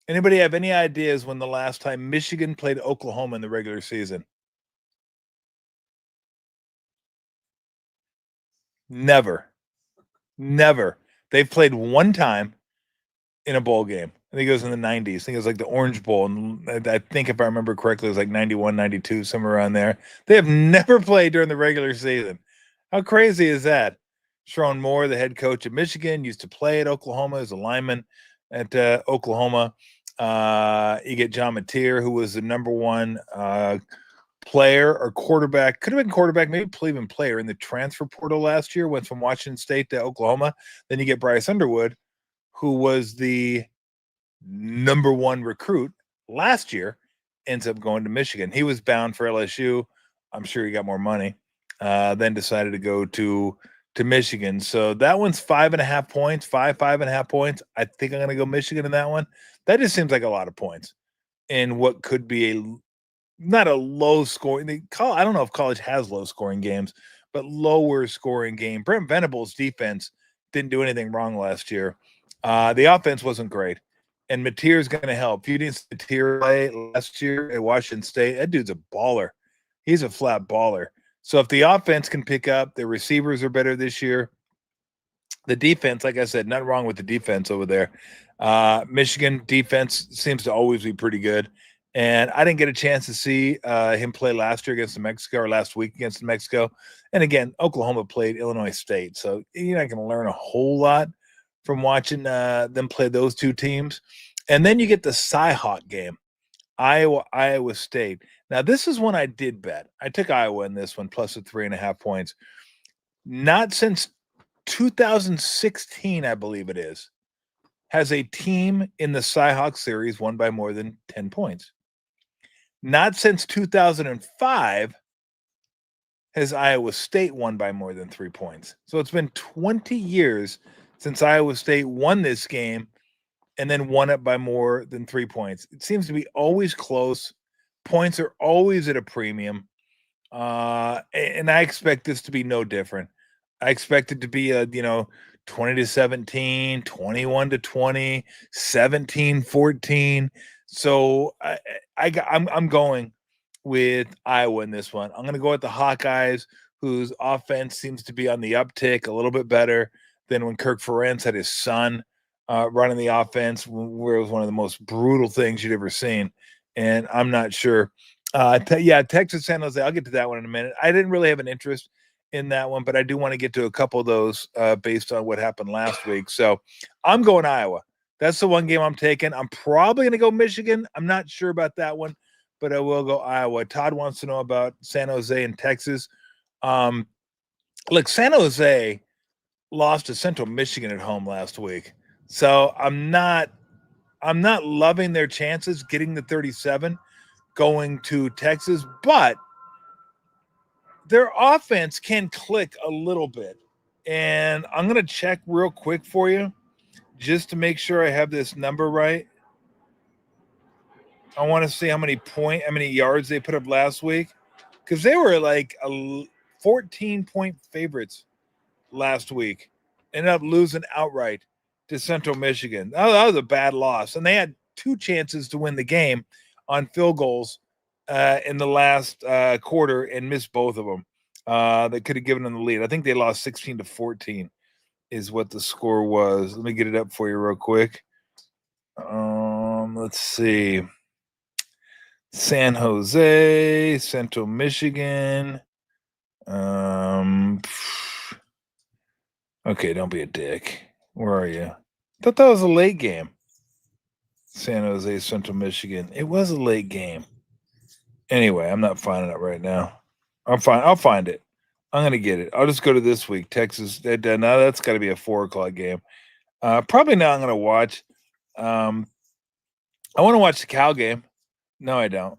Anybody have any ideas when the last time Michigan played Oklahoma in the regular season? Never. They've played one time in a bowl game. I think it was in the 90s. I think it was like the Orange Bowl. And I think if I remember correctly, it was like 91, 92, somewhere around there. They have never played during the regular season. How crazy is that? Sharon Moore, the head coach of Michigan, used to play at Oklahoma as a lineman at Oklahoma. You get John Mateer, who was the number one player or quarterback, could have been quarterback, maybe even player in the transfer portal last year, went from Washington State to Oklahoma. Then you get Bryce Underwood, who was the number one recruit last year, ends up going to Michigan. He was bound for LSU. I'm sure he got more money. Then decided to go to Michigan. So that one's 5.5 points, 5.5 points. I think I'm going to go Michigan in that one. That just seems like a lot of points in what could be not a low scoring. I don't know if college has low scoring games, but lower scoring game. Brent Venables' defense didn't do anything wrong last year. The offense wasn't great, and Mateer's going to help. You didn't see Mateer play last year at Washington State. That dude's a baller. He's a flat baller. So if the offense can pick up, the receivers are better this year. The defense, like I said, nothing wrong with the defense over there. Michigan defense seems to always be pretty good. And I didn't get a chance to see him play last year against New Mexico or last week against New Mexico. And again, Oklahoma played Illinois State. So you're not going to learn a whole lot from watching them play those two teams. And then you get the Cyhawk game, Iowa State. Now, this is one I did bet. I took Iowa in this one, plus the 3.5 points. Not since 2016, I believe it is, has a team in the Cyhawk series won by more than 10 points. Not since 2005 has Iowa State won by more than 3 points. So it's been 20 years since Iowa State won this game and then won it by more than 3 points. It seems to be always close. Points are always at a premium. And I expect this to be no different. I expect it to be a, 20-17, 21-20, 17-14. So I'm going with Iowa in this one. I'm going to go with the Hawkeyes, whose offense seems to be on the uptick a little bit better than when Kirk Ferentz had his son running the offense, where it was one of the most brutal things you'd ever seen. And I'm not sure. Texas San Jose. I'll get to that one in a minute. I didn't really have an interest in that one, but I do want to get to a couple of those based on what happened last week. So I'm going Iowa. That's the one game I'm taking. I'm probably going to go Michigan. I'm not sure about that one, but I will go Iowa. Todd wants to know about San Jose and Texas. Look, San Jose lost to Central Michigan at home last week. So I'm not loving their chances getting the 37 going to Texas, but their offense can click a little bit. And I'm going to check real quick for you just to make sure I have this number right. I want to see how many yards they put up last week, because they were like 14-point favorites last week. Ended up losing outright to Central Michigan. That was a bad loss. And they had 2 chances to win the game on field goals in the last quarter and missed both of them. They could have given them the lead. I think they lost 16-14 is what the score was. Let me get it up for you real quick. Let's see. San Jose, Central Michigan. Okay, don't be a dick. Where are you? I thought that was a late game. San Jose, Central Michigan. It was a late game. Anyway, I'm not finding it right now. I'll find it. I'm gonna get it. I'll just go to this week. Texas. Now that's got to be a 4:00 game. Probably not. I'm gonna watch. I want to watch the Cal game. No, I don't.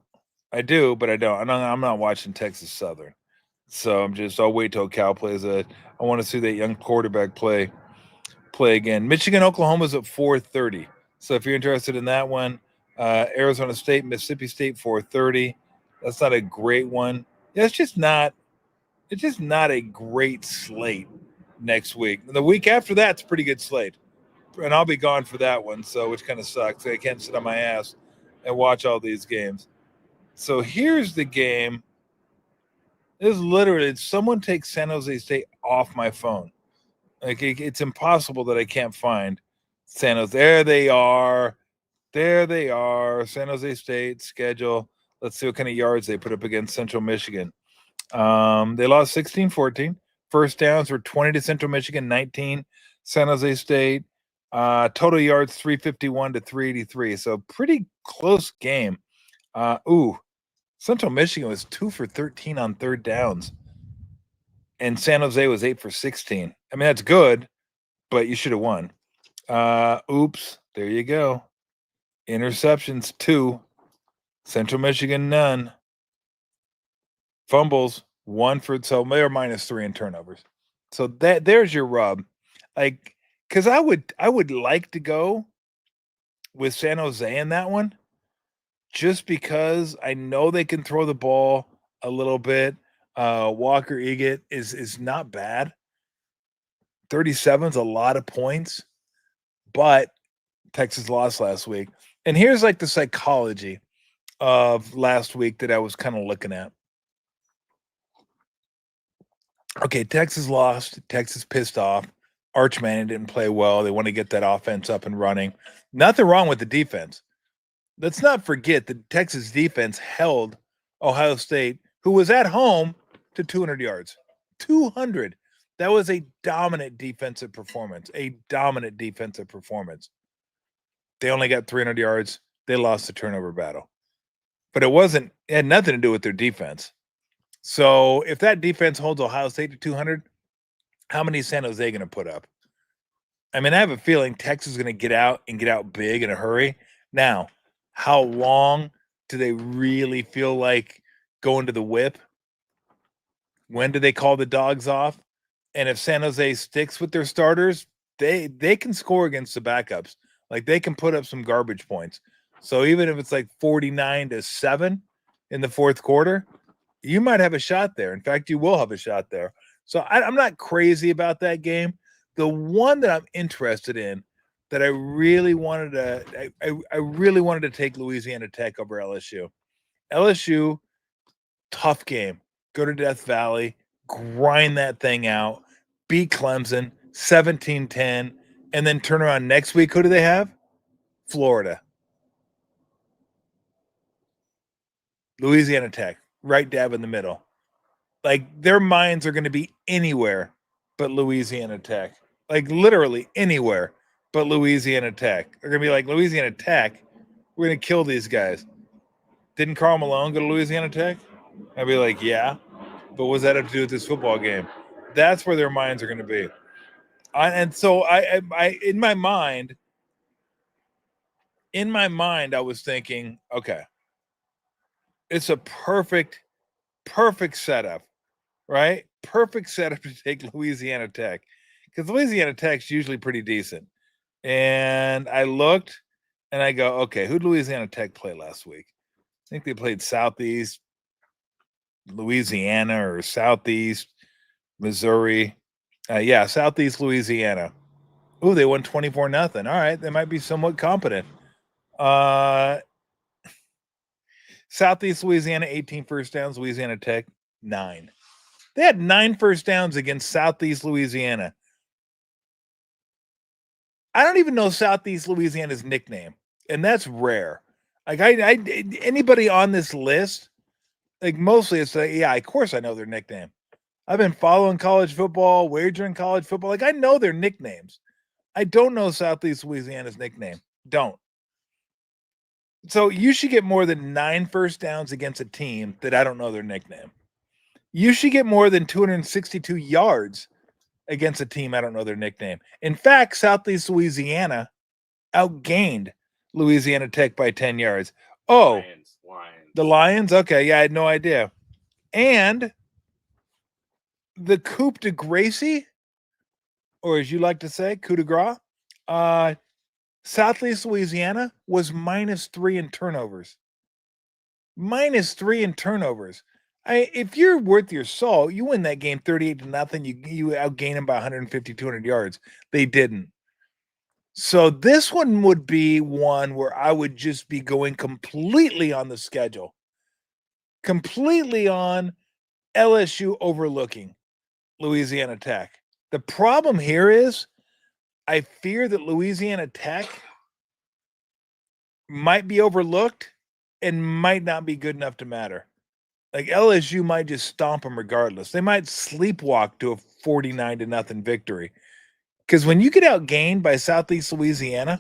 I do, but I don't. I'm not watching Texas Southern. So I'll wait till Cal plays it. I want to see that young quarterback play again. Michigan, Oklahoma's at 4:30. So if you're interested in that one, Arizona State, Mississippi State, 4:30. That's not a great one. Yeah, it's just not a great slate next week. The week after that's a pretty good slate. And I'll be gone for that one, so which kind of sucks. I can't sit on my ass and watch all these games. So here's the game. This is literally, someone take San Jose State off my phone. Like, it's impossible that I can't find San Jose. There they are. San Jose State schedule. Let's see what kind of yards they put up against Central Michigan. They lost 16-14. First downs were 20 to Central Michigan, 19 San Jose State. Total yards 351 to 383. So pretty close game. Central Michigan was 2 for 13 on third downs. And San Jose was 8 for 16. I mean, that's good, but you should have won. There you go. Interceptions 2. Central Michigan none. Fumbles 1 for, so they were -3 in turnovers. So there's your rub. Like, because I would like to go with San Jose in that one, just because I know they can throw the ball a little bit. Walker Eggett is not bad. 37 is a lot of points, but Texas lost last week. And here's like the psychology of last week that I was kind of looking at. Okay, Texas lost. Texas pissed off. Arch Manning didn't play well. They want to get that offense up and running. Nothing wrong with the defense. Let's not forget that Texas defense held Ohio State, who was at home, to 200 yards. 200. That was a dominant defensive performance. They only got 300 yards. They lost the turnover battle. But it had nothing to do with their defense. So if that defense holds Ohio State to 200, how many is San Jose going to put up? I mean, I have a feeling Texas is going to get out big in a hurry. Now, how long do they really feel like going to the whip? When do they call the dogs off? And if San Jose sticks with their starters, they can score against the backups. Like they can put up some garbage points. So even if it's like 49-7 in the fourth quarter, you might have a shot there. In fact, you will have a shot there. So I'm not crazy about that game. The one that I'm interested in that I really wanted to I really wanted to take Louisiana Tech over LSU. LSU, tough game. Go to Death Valley, grind that thing out, beat Clemson 17-10, and then turn around next week. Who do they have? Florida. Louisiana Tech, right dab in the middle. Like their minds are going to be anywhere but Louisiana Tech. Like literally anywhere but Louisiana Tech. They're going to be like, Louisiana Tech, we're going to kill these guys. Didn't Karl Malone go to Louisiana Tech? I'd be like, yeah. But what does that have to do with this football game? That's where their minds are going to be. And so I in my mind, I was thinking, okay, it's a perfect setup, right? Perfect setup to take Louisiana Tech, because Louisiana Tech's usually pretty decent. And I looked and I go, okay, who did Louisiana Tech play last week? I think they played Southeast Louisiana or Southeast Missouri. Southeast Louisiana. Oh, they won 24-0. All right, they might be somewhat competent. Southeast Louisiana, 18 first downs. Louisiana Tech, 9. They had 9 first downs against Southeast Louisiana. I don't even know Southeast Louisiana's nickname, and that's rare. Like anybody on this list, like mostly it's like, yeah, of course I know their nickname. I've been following college football, wagering college football. Like I know their nicknames. I don't know Southeast Louisiana's nickname. Don't. So you should get more than 9 first downs against a team that I don't know their nickname. You should get more than 262 yards against a team I don't know their nickname. In fact, Southeast Louisiana outgained Louisiana Tech by 10 yards. Oh, Lions. The Lions? Okay, yeah, I had no idea. And the coup de Gracie, or as you like to say, coup de grace, Southeast Louisiana was -3 in turnovers. -3 in turnovers. If you're worth your salt, you win that game 38-0. You outgain them by 150, 200 yards. They didn't. So this one would be one where I would just be going completely on the schedule. Completely on LSU overlooking Louisiana Tech. The problem here is I fear that Louisiana Tech might be overlooked and might not be good enough to matter. Like LSU might just stomp them regardless. They might sleepwalk to a 49-0 victory. Because when you get outgained by Southeast Louisiana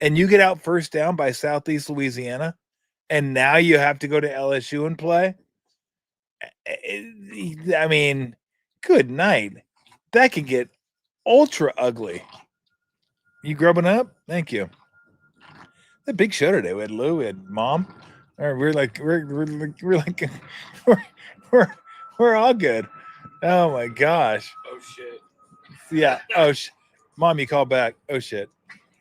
and you get out first down by Southeast Louisiana, and now you have to go to LSU and play, I mean, good night. That can get ultra ugly. You grubbing up? Thank you. The big show today. We had Lou, we had Mom. We're all good. Oh my gosh. Oh shit. Yeah. Mom, you call back. Oh shit.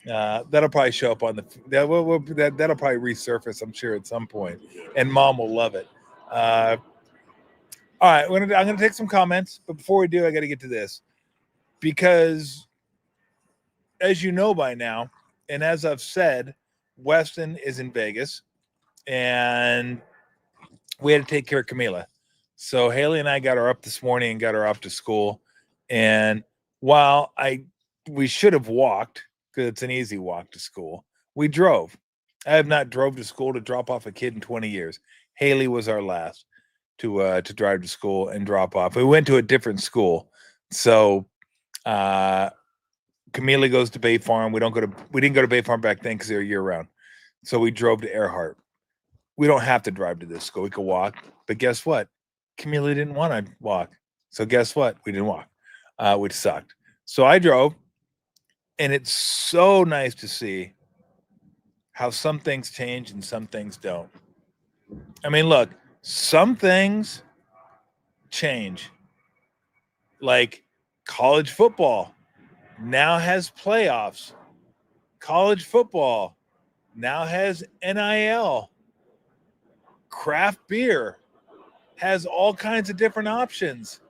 That'll probably show up on that'll probably resurface, I'm sure, at some point, and Mom will love it. All right, I'm gonna take some comments, but before we do, I got to get to this, because as you know by now, and as I've said, Weston is in Vegas, and we had to take care of Camila. So Haley and I got her up this morning and got her off to school. And while we should have walked, because it's an easy walk to school, we drove. I have not drove to school to drop off a kid in 20 years. Haley was our last to drive to school and drop off. We went to a different school. So Camila goes to Bay Farm. We didn't go to Bay Farm back then because they were year round. So we drove to Earhart. We don't have to drive to this school. We could walk. But guess what? Camila didn't want to walk. So guess what? We didn't walk, which sucked. So I drove, and it's so nice to see how some things change and some things don't. I mean, look, some things change. Like college football now has playoffs. College football now has NIL. Craft beer has all kinds of different options.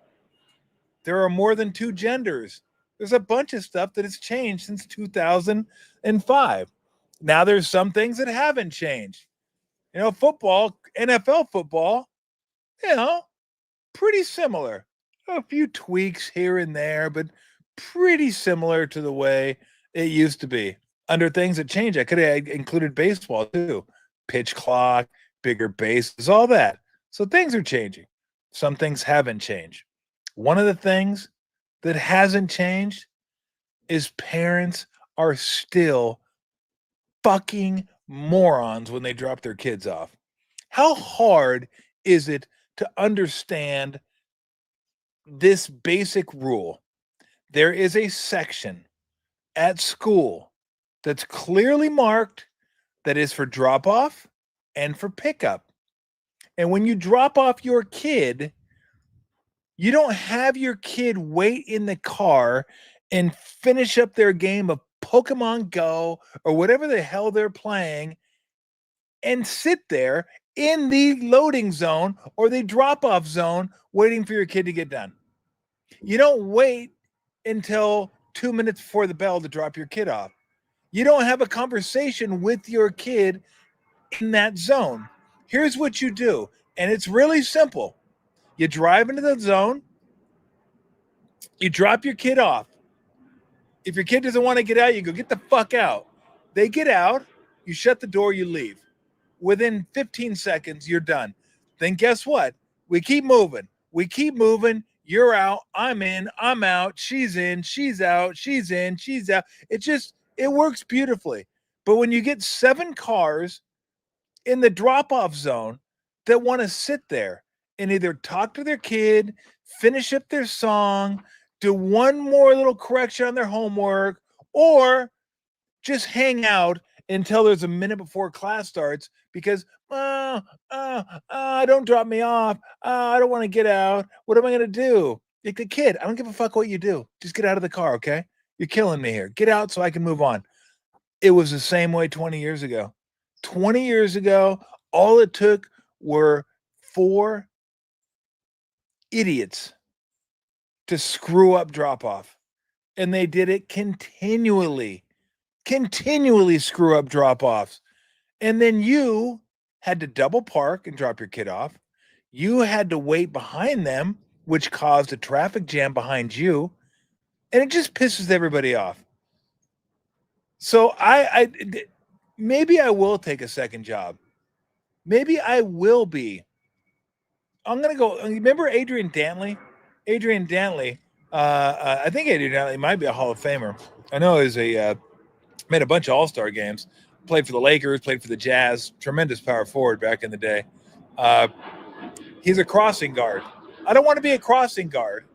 There are more than 2 genders. There's a bunch of stuff that has changed since 2005. Now there's some things that haven't changed. Football, NFL football, pretty similar. A few tweaks here and there, but pretty similar to the way it used to be. Under things that change, I could have included baseball too. Pitch clock, bigger bases, all that. So things are changing. Some things haven't changed. One of the things that hasn't changed is parents are still fucking morons when they drop their kids off. How hard is it to understand this basic rule? There is a section at school that's clearly marked that is for drop off and for pickup. And when you drop off your kid, you don't have your kid wait in the car and finish up their game of Pokemon Go or whatever the hell they're playing and sit there in the loading zone or the drop-off zone waiting for your kid to get done. You don't wait until 2 minutes before the bell to drop your kid off. You don't have a conversation with your kid in that zone. Here's what you do, and it's really simple. You drive into the zone, you drop your kid off. If your kid doesn't want to get out, you go, get the fuck out. They get out, you shut the door, you leave. Within 15 seconds, you're done. Then guess what? We keep moving. You're out, I'm in, I'm out, she's in, she's out, she's in, she's out. It works beautifully. But when you get 7 cars in the drop-off zone that want to sit there and either talk to their kid, finish up their song, do one more little correction on their homework, or just hang out until there's a minute before class starts because, don't drop me off. I don't want to get out. What am I going to do? Like the kid, I don't give a fuck what you do. Just get out of the car, okay? You're killing me here. Get out so I can move on. It was the same way 20 years ago. 20 years ago, all it took were 4 idiots to screw up drop-off. And they did it continually screw up drop-offs. And then you had to double park and drop your kid off. You had to wait behind them, which caused a traffic jam behind you. And it just pisses everybody off. So maybe I will take a second job. Maybe I will be. I'm going to go. Remember Adrian Dantley? I think Adrian Dantley might be a Hall of Famer. I know he's made a bunch of All-Star games, played for the Lakers, played for the Jazz, tremendous power forward back in the day. He's a crossing guard. I don't want to be a crossing guard.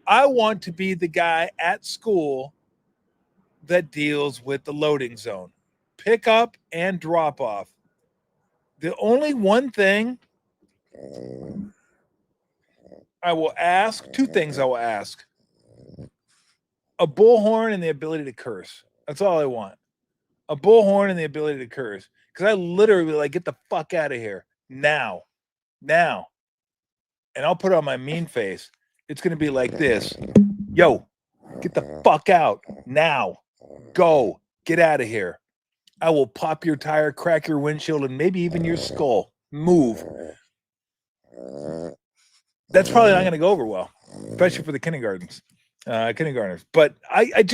I want to be the guy at school that deals with the loading zone, pick up and drop off. The only one thing I will ask, 2 things I will ask. A bullhorn and the ability to curse. That's all I want. A bullhorn and the ability to curse. Because I literally get the fuck out of here. Now. And I'll put on my mean face. It's going to be like this. Yo, get the fuck out. Now. Go. Get out of here. I will pop your tire, crack your windshield, and maybe even your skull. Move. That's probably not going to go over well, especially for the kindergartners. But I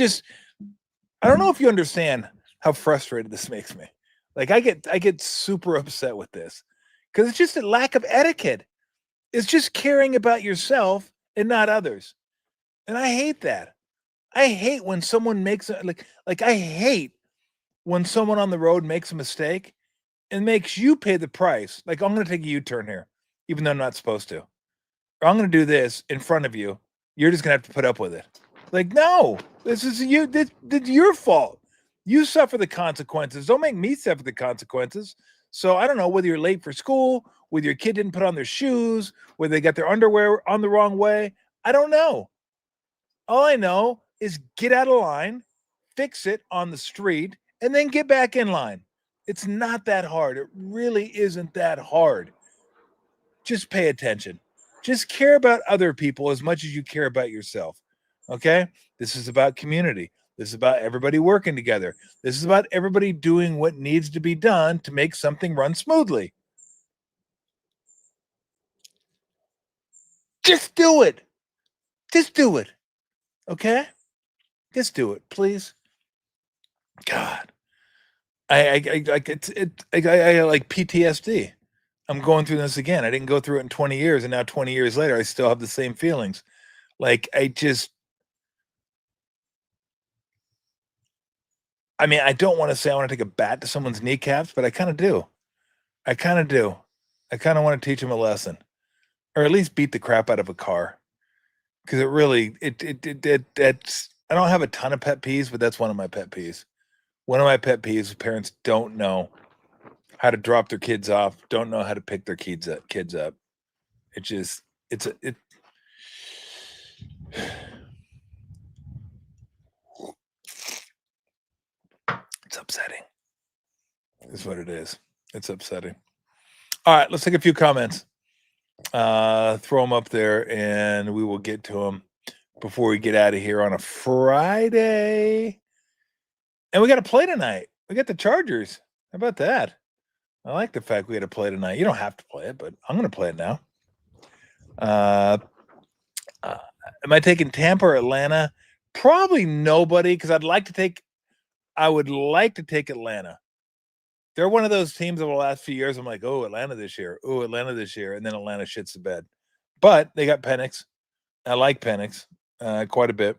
don't know if you understand how frustrated this makes me. Like I get super upset with this because it's just a lack of etiquette. It's just caring about yourself and not others. And I hate that. I hate when someone makes I hate when someone on the road makes a mistake and makes you pay the price. Like, I'm going to take a U-turn here, even though I'm not supposed to. Or I'm going to do this in front of you. You're just going to have to put up with it. Like, no, this is you. This your fault. You suffer the consequences. Don't make me suffer the consequences. So I don't know whether you're late for school, whether your kid didn't put on their shoes, whether they got their underwear on the wrong way. I don't know. All I know is get out of line, fix it on the street, and then get back in line. It's not that hard. It really isn't that hard. Just pay attention. Just care about other people as much as you care about yourself. Okay? This is about community. This is about everybody working together. This is about everybody doing what needs to be done to make something run smoothly. Just do it. Just do it. Okay? Just do it, please. God. I like PTSD. I'm going through this again. I didn't go through it in 20 years, and now 20 years later, I still have the same feelings. Like, I don't want to say I want to take a bat to someone's kneecaps, but I kind of do. I kind of want to teach them a lesson, or at least beat the crap out of a car. Because it really, that's, I don't have a ton of pet peeves, but that's one of my pet peeves. One of my pet peeves is parents don't know how to drop their kids off, don't know how to pick their kids up. It's upsetting. Is what it is. It's upsetting. All right, let's take a few comments. Throw them up there, and we will get to them before we get out of here on a Friday. And we got to play tonight. We got the Chargers. How about that? I like the fact we got to play tonight. You don't have to play it, but I'm going to play it now. Am I taking Tampa or Atlanta? Probably nobody, because I would like to take Atlanta. They're one of those teams over the last few years. I'm like, oh, Atlanta this year. Oh, Atlanta this year. And then Atlanta shits the bed. But they got Penix. I like Penix quite a bit.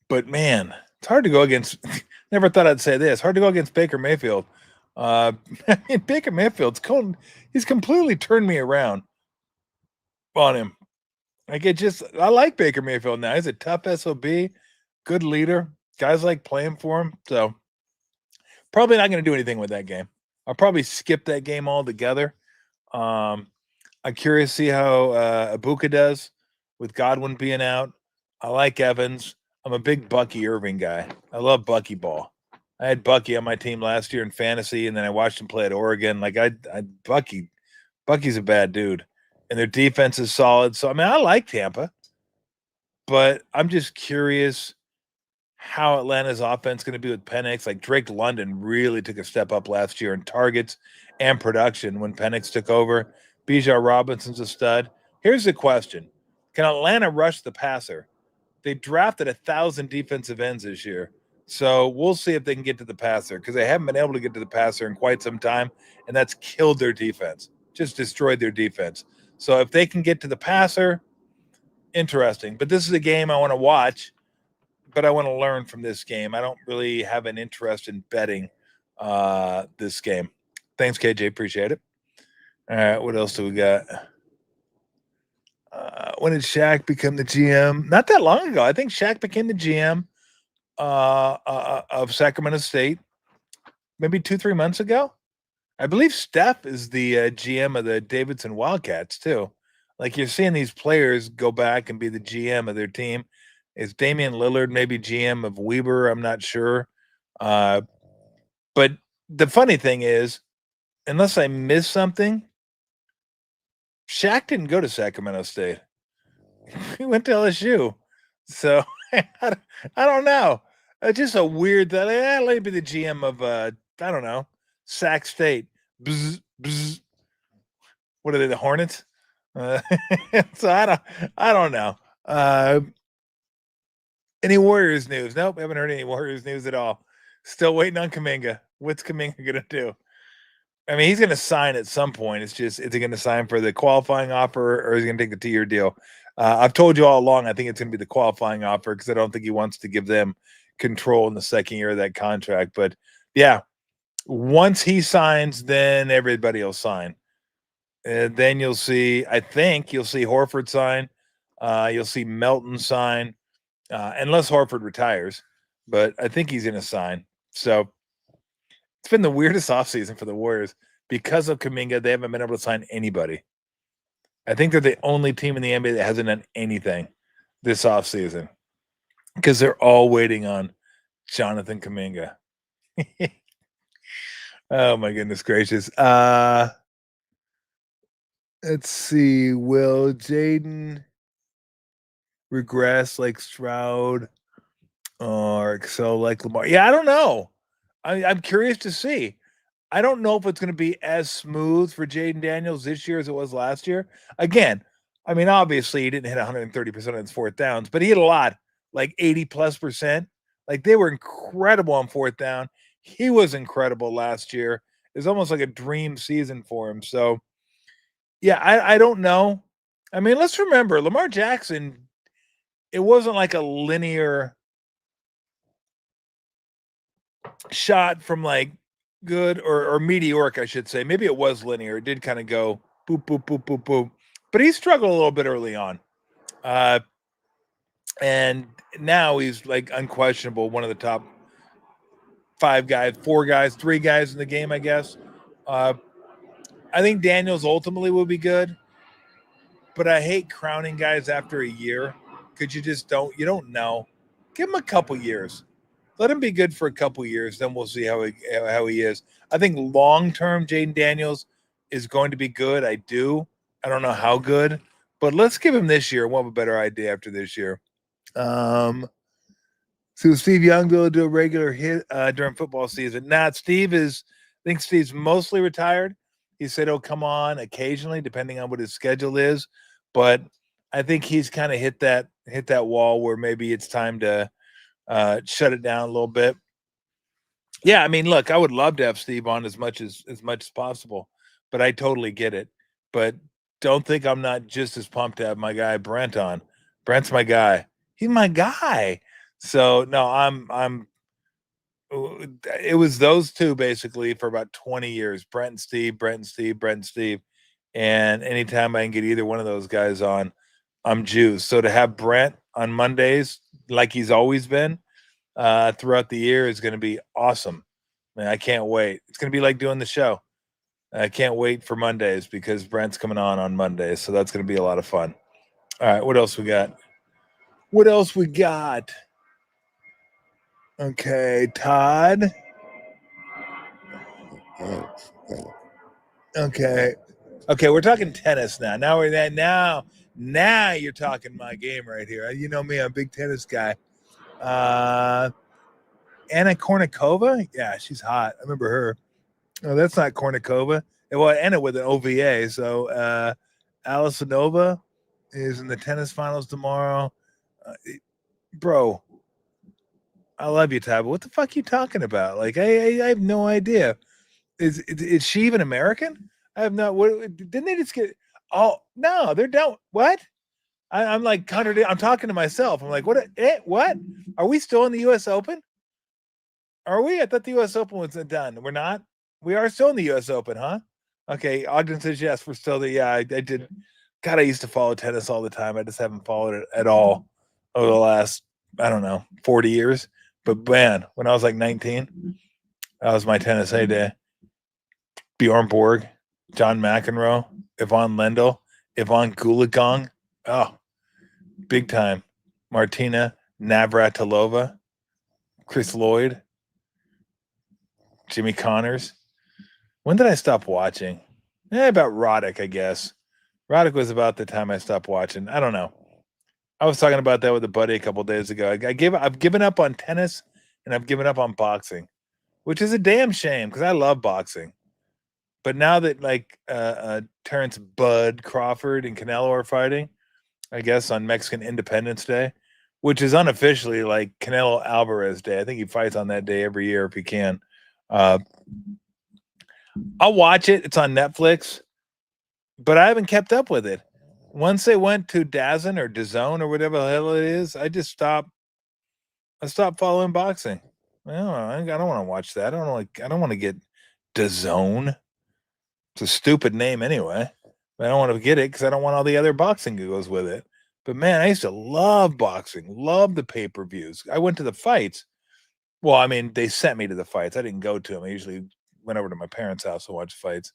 But, man, it's hard to go against – never thought I'd say this. Hard to go against Baker Mayfield. Baker Mayfield's he's completely turned me around on him. I like Baker Mayfield now. He's a tough SOB, good leader. Guys like playing for him. So, probably not going to do anything with that game. I'll probably skip that game altogether. I'm curious to see how Ibuka does with Godwin being out. I like Evans. I'm a big Bucky Irving guy. I love Bucky ball. I had Bucky on my team last year in fantasy, and then I watched him play at Oregon. Like Bucky's a bad dude, and their defense is solid. So I like Tampa, but I'm just curious how Atlanta's offense is going to be with Penix. Like Drake London really took a step up last year in targets and production when Penix took over. Bijan Robinson's a stud. Here's the question: can Atlanta rush the passer? They drafted 1,000 defensive ends this year. So we'll see if they can get to the passer, because they haven't been able to get to the passer in quite some time, and that's killed their defense, just destroyed their defense. So if they can get to the passer, interesting. But this is a game I want to watch, but I want to learn from this game. I don't really have an interest in betting this game. Thanks, KJ. Appreciate it. All right, what else do we got? When did Shaq become the GM? Not that long ago. I think Shaq became the GM of Sacramento State maybe 2-3 months ago. I believe Steph is the GM of the Davidson Wildcats too. Like, you're seeing these players go back and be the GM of their team. Is Damian Lillard maybe GM of Weber? I'm not sure. But the funny thing is, unless I missed something, Shaq didn't go to Sacramento State. He went to LSU. So I don't know. It's just a weird that. Let me be the GM of I don't know, Sac State. Bzz, bzz. What are they? The Hornets? So I don't know. Any Warriors news? Nope, haven't heard any Warriors news at all. Still waiting on Kuminga. What's Kuminga gonna do? I mean, he's going to sign at some point. It's just, is he going to sign for the qualifying offer, or is he going to take the 2-year deal? I've told you all along, I think it's going to be the qualifying offer, because I don't think he wants to give them control in the second year of that contract. But yeah, once he signs, then everybody will sign. And then you'll see, I think you'll see Horford sign. You'll see Melton sign, unless Horford retires. But I think he's going to sign. So it's been the weirdest offseason for the Warriors. Because of Kuminga, they haven't been able to sign anybody. I think they're the only team in the NBA that hasn't done anything this offseason. because they're all waiting on Jonathan Kuminga. Oh my goodness gracious. Let's see. Will Jaden regress like Stroud or excel like Lamar? Yeah, I don't know. I'm curious to see. I don't know if it's going to be as smooth for Jaden Daniels this year as it was last year. Again, I mean, obviously he didn't hit 130% of his fourth downs, but he hit a lot, like 80+%. Like they were incredible on fourth down. He was incredible last year. It's almost like a dream season for him. So, yeah, I don't know. I mean, let's remember Lamar Jackson, it wasn't like a linear shot from like good or meteoric, I should say. Maybe it was linear. It did kind of go boop, boop, boop, boop, boop. But he struggled a little bit early on. And now he's like unquestionable, one of the top 5 guys, 4 guys, 3 guys in the game, I guess. I think Daniels ultimately will be good, but I hate crowning guys after a year because you don't know. Give him a couple years. Let him be good for a couple years, then we'll see how he is. I think long-term Jaden Daniels is going to be good. I don't know how good, but let's give him this year. We'll have a better idea after this year. So Steve Young be able to do a regular hit during football season. I think Steve's mostly retired. He said he'll come on occasionally, depending on what his schedule is. But I think he's kind of hit that wall where maybe it's time to shut it down a little bit. Yeah, I mean, look, I would love to have Steve on as much as possible, but I totally get it. But don't think I'm not just as pumped to have my guy Brent on. Brent's my guy. He's my guy. So no, it was those two basically for about 20 years. Brent and Steve, Brent and Steve, Brent and Steve. And anytime I can get either one of those guys on, I'm juiced. So to have Brent on Mondays, like he's always been, throughout the year is going to be awesome. Man, I can't wait. It's going to be like doing the show. I can't wait for Mondays because Brent's coming on Mondays. So that's going to be a lot of fun. All right. What else we got? Okay. Todd. Okay. We're talking tennis now. Now you're talking my game right here. You know me, I'm a big tennis guy. Anna Kournikova? Yeah, she's hot. I remember her. Oh, that's not Kournikova. Well, Anna with an OVA. So Alisonova is in the tennis finals tomorrow. Bro, I love you, Ty, but what the fuck are you talking about? Like, I have no idea. Is she even American? I have not. What didn't they just get? Oh no, they're done. What? I'm like I'm talking to myself. I'm like, what? What? Are we still in the U.S. Open? Are we? I thought the U.S. Open was done. We're not. We are still in the U.S. Open, huh? Okay. Ogden says yes. We're still there. Yeah, I did. God, I used to follow tennis all the time. I just haven't followed it at all over the last, I don't know, 40 years. But man, when I was like 19, that was my tennis heyday. Bjorn Borg, John McEnroe, Yvonne Lendl, Yvonne Goolagong. Oh, big time. Martina Navratilova, Chris Lloyd, Jimmy Connors. When did I stop watching? About Roddick, I guess. Roddick was about the time I stopped watching. I don't know. I was talking about that with a buddy a couple days ago. I've given up on tennis and I've given up on boxing, which is a damn shame because I love boxing. But now that like Terrence Bud Crawford and Canelo are fighting, I guess on Mexican Independence Day, which is unofficially like Canelo Alvarez Day. I think he fights on that day every year if he can. I'll watch it. It's on Netflix, but I haven't kept up with it. Once they went to DAZN or DAZN or whatever the hell it is, I stopped following boxing. I don't want to watch that. I don't want to get DAZN. It's a stupid name anyway. But I don't want to get it because I don't want all the other boxing that goes with it. But man, I used to love boxing, love the pay-per-views. I went to the fights. Well, I mean, they sent me to the fights. I didn't go to them. I usually went over to my parents' house to watch fights.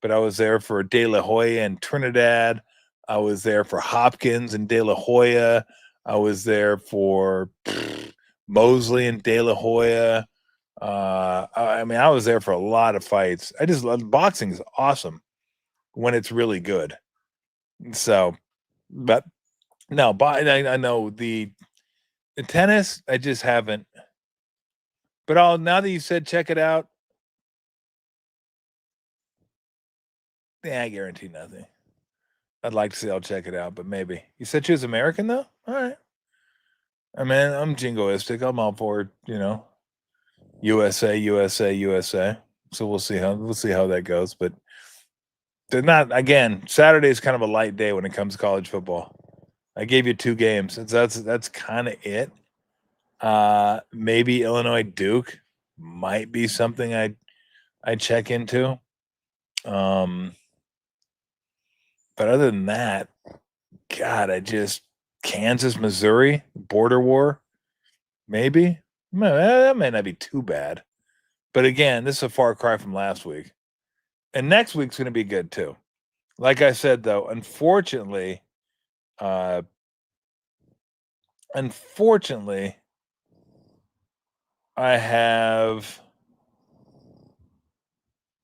But I was there for De La Hoya and Trinidad. I was there for Hopkins and De La Hoya. I was there for Mosley and De La Hoya. I mean, I was there for a lot of fights. I just love boxing is awesome when it's really good. So, but no, but I know the tennis, I just haven't. But now that you said check it out, I guarantee nothing. I'd like to say I'll check it out, but maybe. You said she was American though? All right. I mean, I'm jingoistic. I'm all for, USA, USA, USA. So we'll see how that goes. But they're not again, Saturday is kind of a light day when it comes to college football. I gave you 2 games. That's kind of it. Maybe Illinois Duke might be something I check into. But other than that, God, Kansas, Missouri, border war, maybe. That may not be too bad. But again, this is a far cry from last week. And next week's going to be good too. Like I said, though, unfortunately, I have,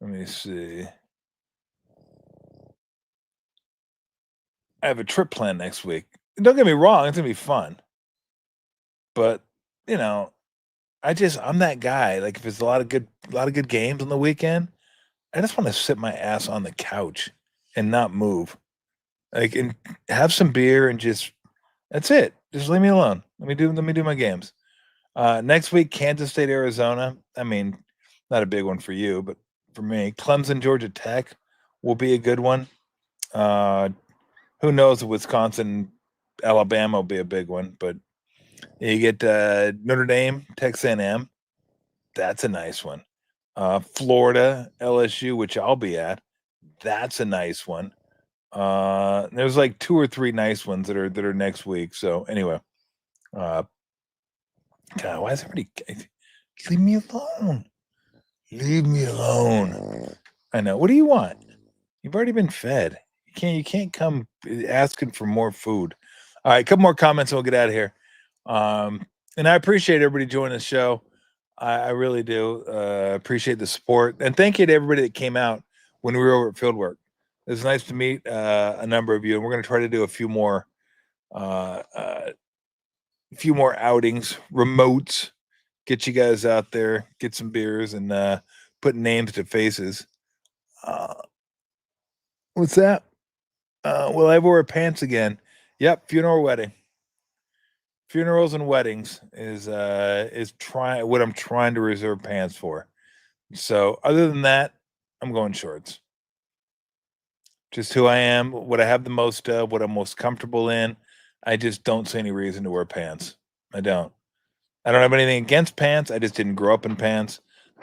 let me see. I have a trip planned next week. Don't get me wrong, it's going to be fun. But, I'm that guy. Like if it's a lot of good games on the weekend, I just want to sit my ass on the couch and not move. Like and have some beer and that's it. Just leave me alone. Let me do my games. Next week, Kansas State, Arizona. I mean, not a big one for you, but for me, Clemson, Georgia Tech will be a good one. Who knows if Wisconsin, Alabama will be a big one, but you get Notre Dame, Texas A&M. That's a nice one. Florida, LSU, which I'll be at. That's a nice one. There's like 2 or 3 nice ones that are next week. So anyway, God, why is everybody? Leave me alone. Leave me alone. I know. What do you want? You've already been fed. You can't come asking for more food. All right, a couple more comments and we'll get out of here. And I appreciate everybody joining the show. I really do appreciate the support. And thank you to everybody that came out when we were over at Fieldwork. It was nice to meet a number of you. And we're going to try to do a few more outings, remotes, get you guys out there, get some beers, and put names to faces. What's that? Will I wear pants again? Yep, funeral wedding. Funerals and weddings is what I'm trying to reserve pants for. So other than that, I'm going shorts. Just who I am, what I have the most of, what I'm most comfortable in. I just don't see any reason to wear pants. I don't have anything against pants. I just didn't grow up in pants.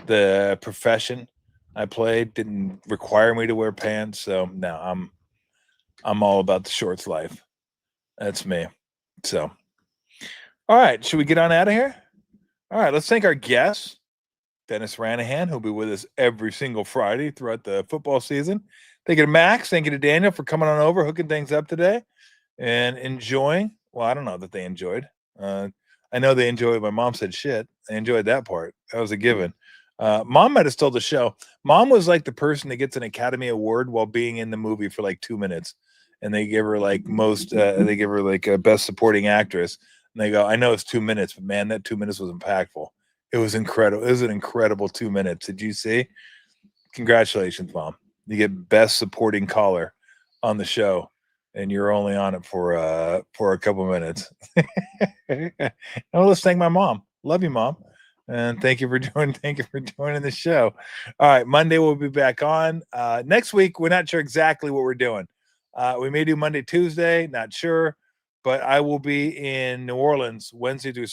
The profession I played didn't require me to wear pants. So no, I'm all about the shorts life. That's me. So, all right. Should we get on out of here? All right. Let's thank our guests, Dennis Ranahan, who'll be with us every single Friday throughout the football season. Thank you to Max. Thank you to Daniel for coming on over, hooking things up today and enjoying. Well, I don't know that they enjoyed. I know they enjoyed. My mom said shit. They enjoyed that part. That was a given. Mom might have stole the show. Mom was like the person that gets an Academy Award while being in the movie for like 2 minutes. And they give her like a best supporting actress. And they go, I know it's 2 minutes, but man, that 2 minutes was impactful. It was incredible. It was an incredible 2 minutes. Did you see? Congratulations, Mom. You get best supporting caller on the show, and you're only on it for a couple minutes. Well, let's thank my mom. Love you, Mom. And thank you for joining the show. All right, Monday we'll be back on. Next week, we're not sure exactly what we're doing. We may do Monday, Tuesday, not sure, but I will be in New Orleans Wednesday through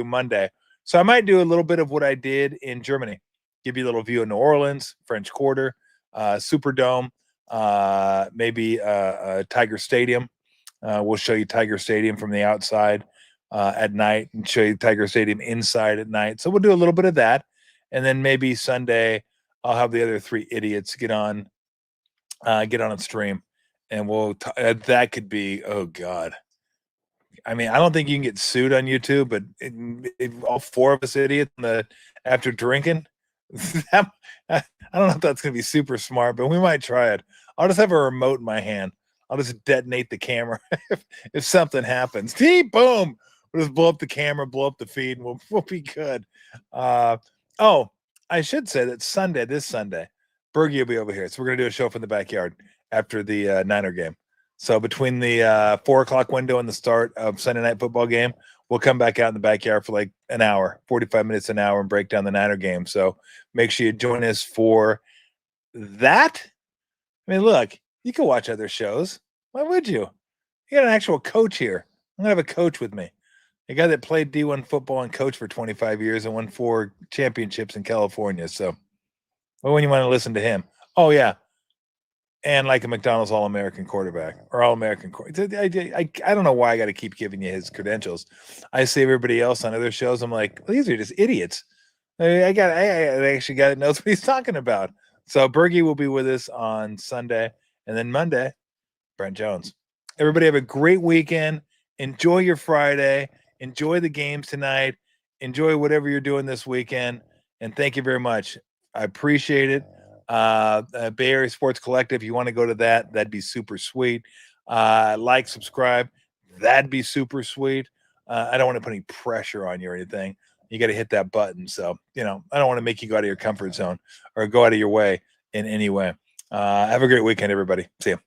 Monday. So I might do a little bit of what I did in Germany. Give you a little view of New Orleans, French Quarter, Superdome, maybe Tiger Stadium. We'll show you Tiger Stadium from the outside at night and show you Tiger Stadium inside at night. So we'll do a little bit of that. And then maybe Sunday, I'll have the other 3 idiots get on a stream. And that could be, oh God, I mean, I don't think you can get sued on YouTube, but all four of us idiots after drinking, I don't know if that's going to be super smart, but we might try it. I'll just have a remote in my hand. I'll just detonate the camera if something happens. Boom! We'll just blow up the camera, blow up the feed, and we'll be good. Oh, I should say that this Sunday, Bergie will be over here. So we're going to do a show from the backyard after the Niner game. So between the 4:00 window and the start of Sunday night football game, we'll come back out in the backyard for like an hour, 45 minutes, an hour, and break down the Niner game. So make sure you join us for that. I mean, look, you can watch other shows. Why would you? You got an actual coach here. I'm going to have a coach with me. A guy that played D1 football and coached for 25 years and won 4 championships in California. So well, when you want to listen to him. Oh, yeah. And like a McDonald's All-American quarterback or All-American quarterback. I don't know why I got to keep giving you his credentials. I see everybody else on other shows. I'm like, well, these are just idiots. I actually got to know what he's talking about. So Bergie will be with us on Sunday. And then Monday, Brent Jones. Everybody have a great weekend. Enjoy your Friday. Enjoy the games tonight. Enjoy whatever you're doing this weekend. And thank you very much. I appreciate it. Bay Area Sports Collective, if you want to go to that'd be super sweet. Like, subscribe, that'd be super sweet. I don't want to put any pressure on you or anything. You got to hit that button. So, I don't want to make you go out of your comfort zone or go out of your way in any way. Have a great weekend, everybody. See you.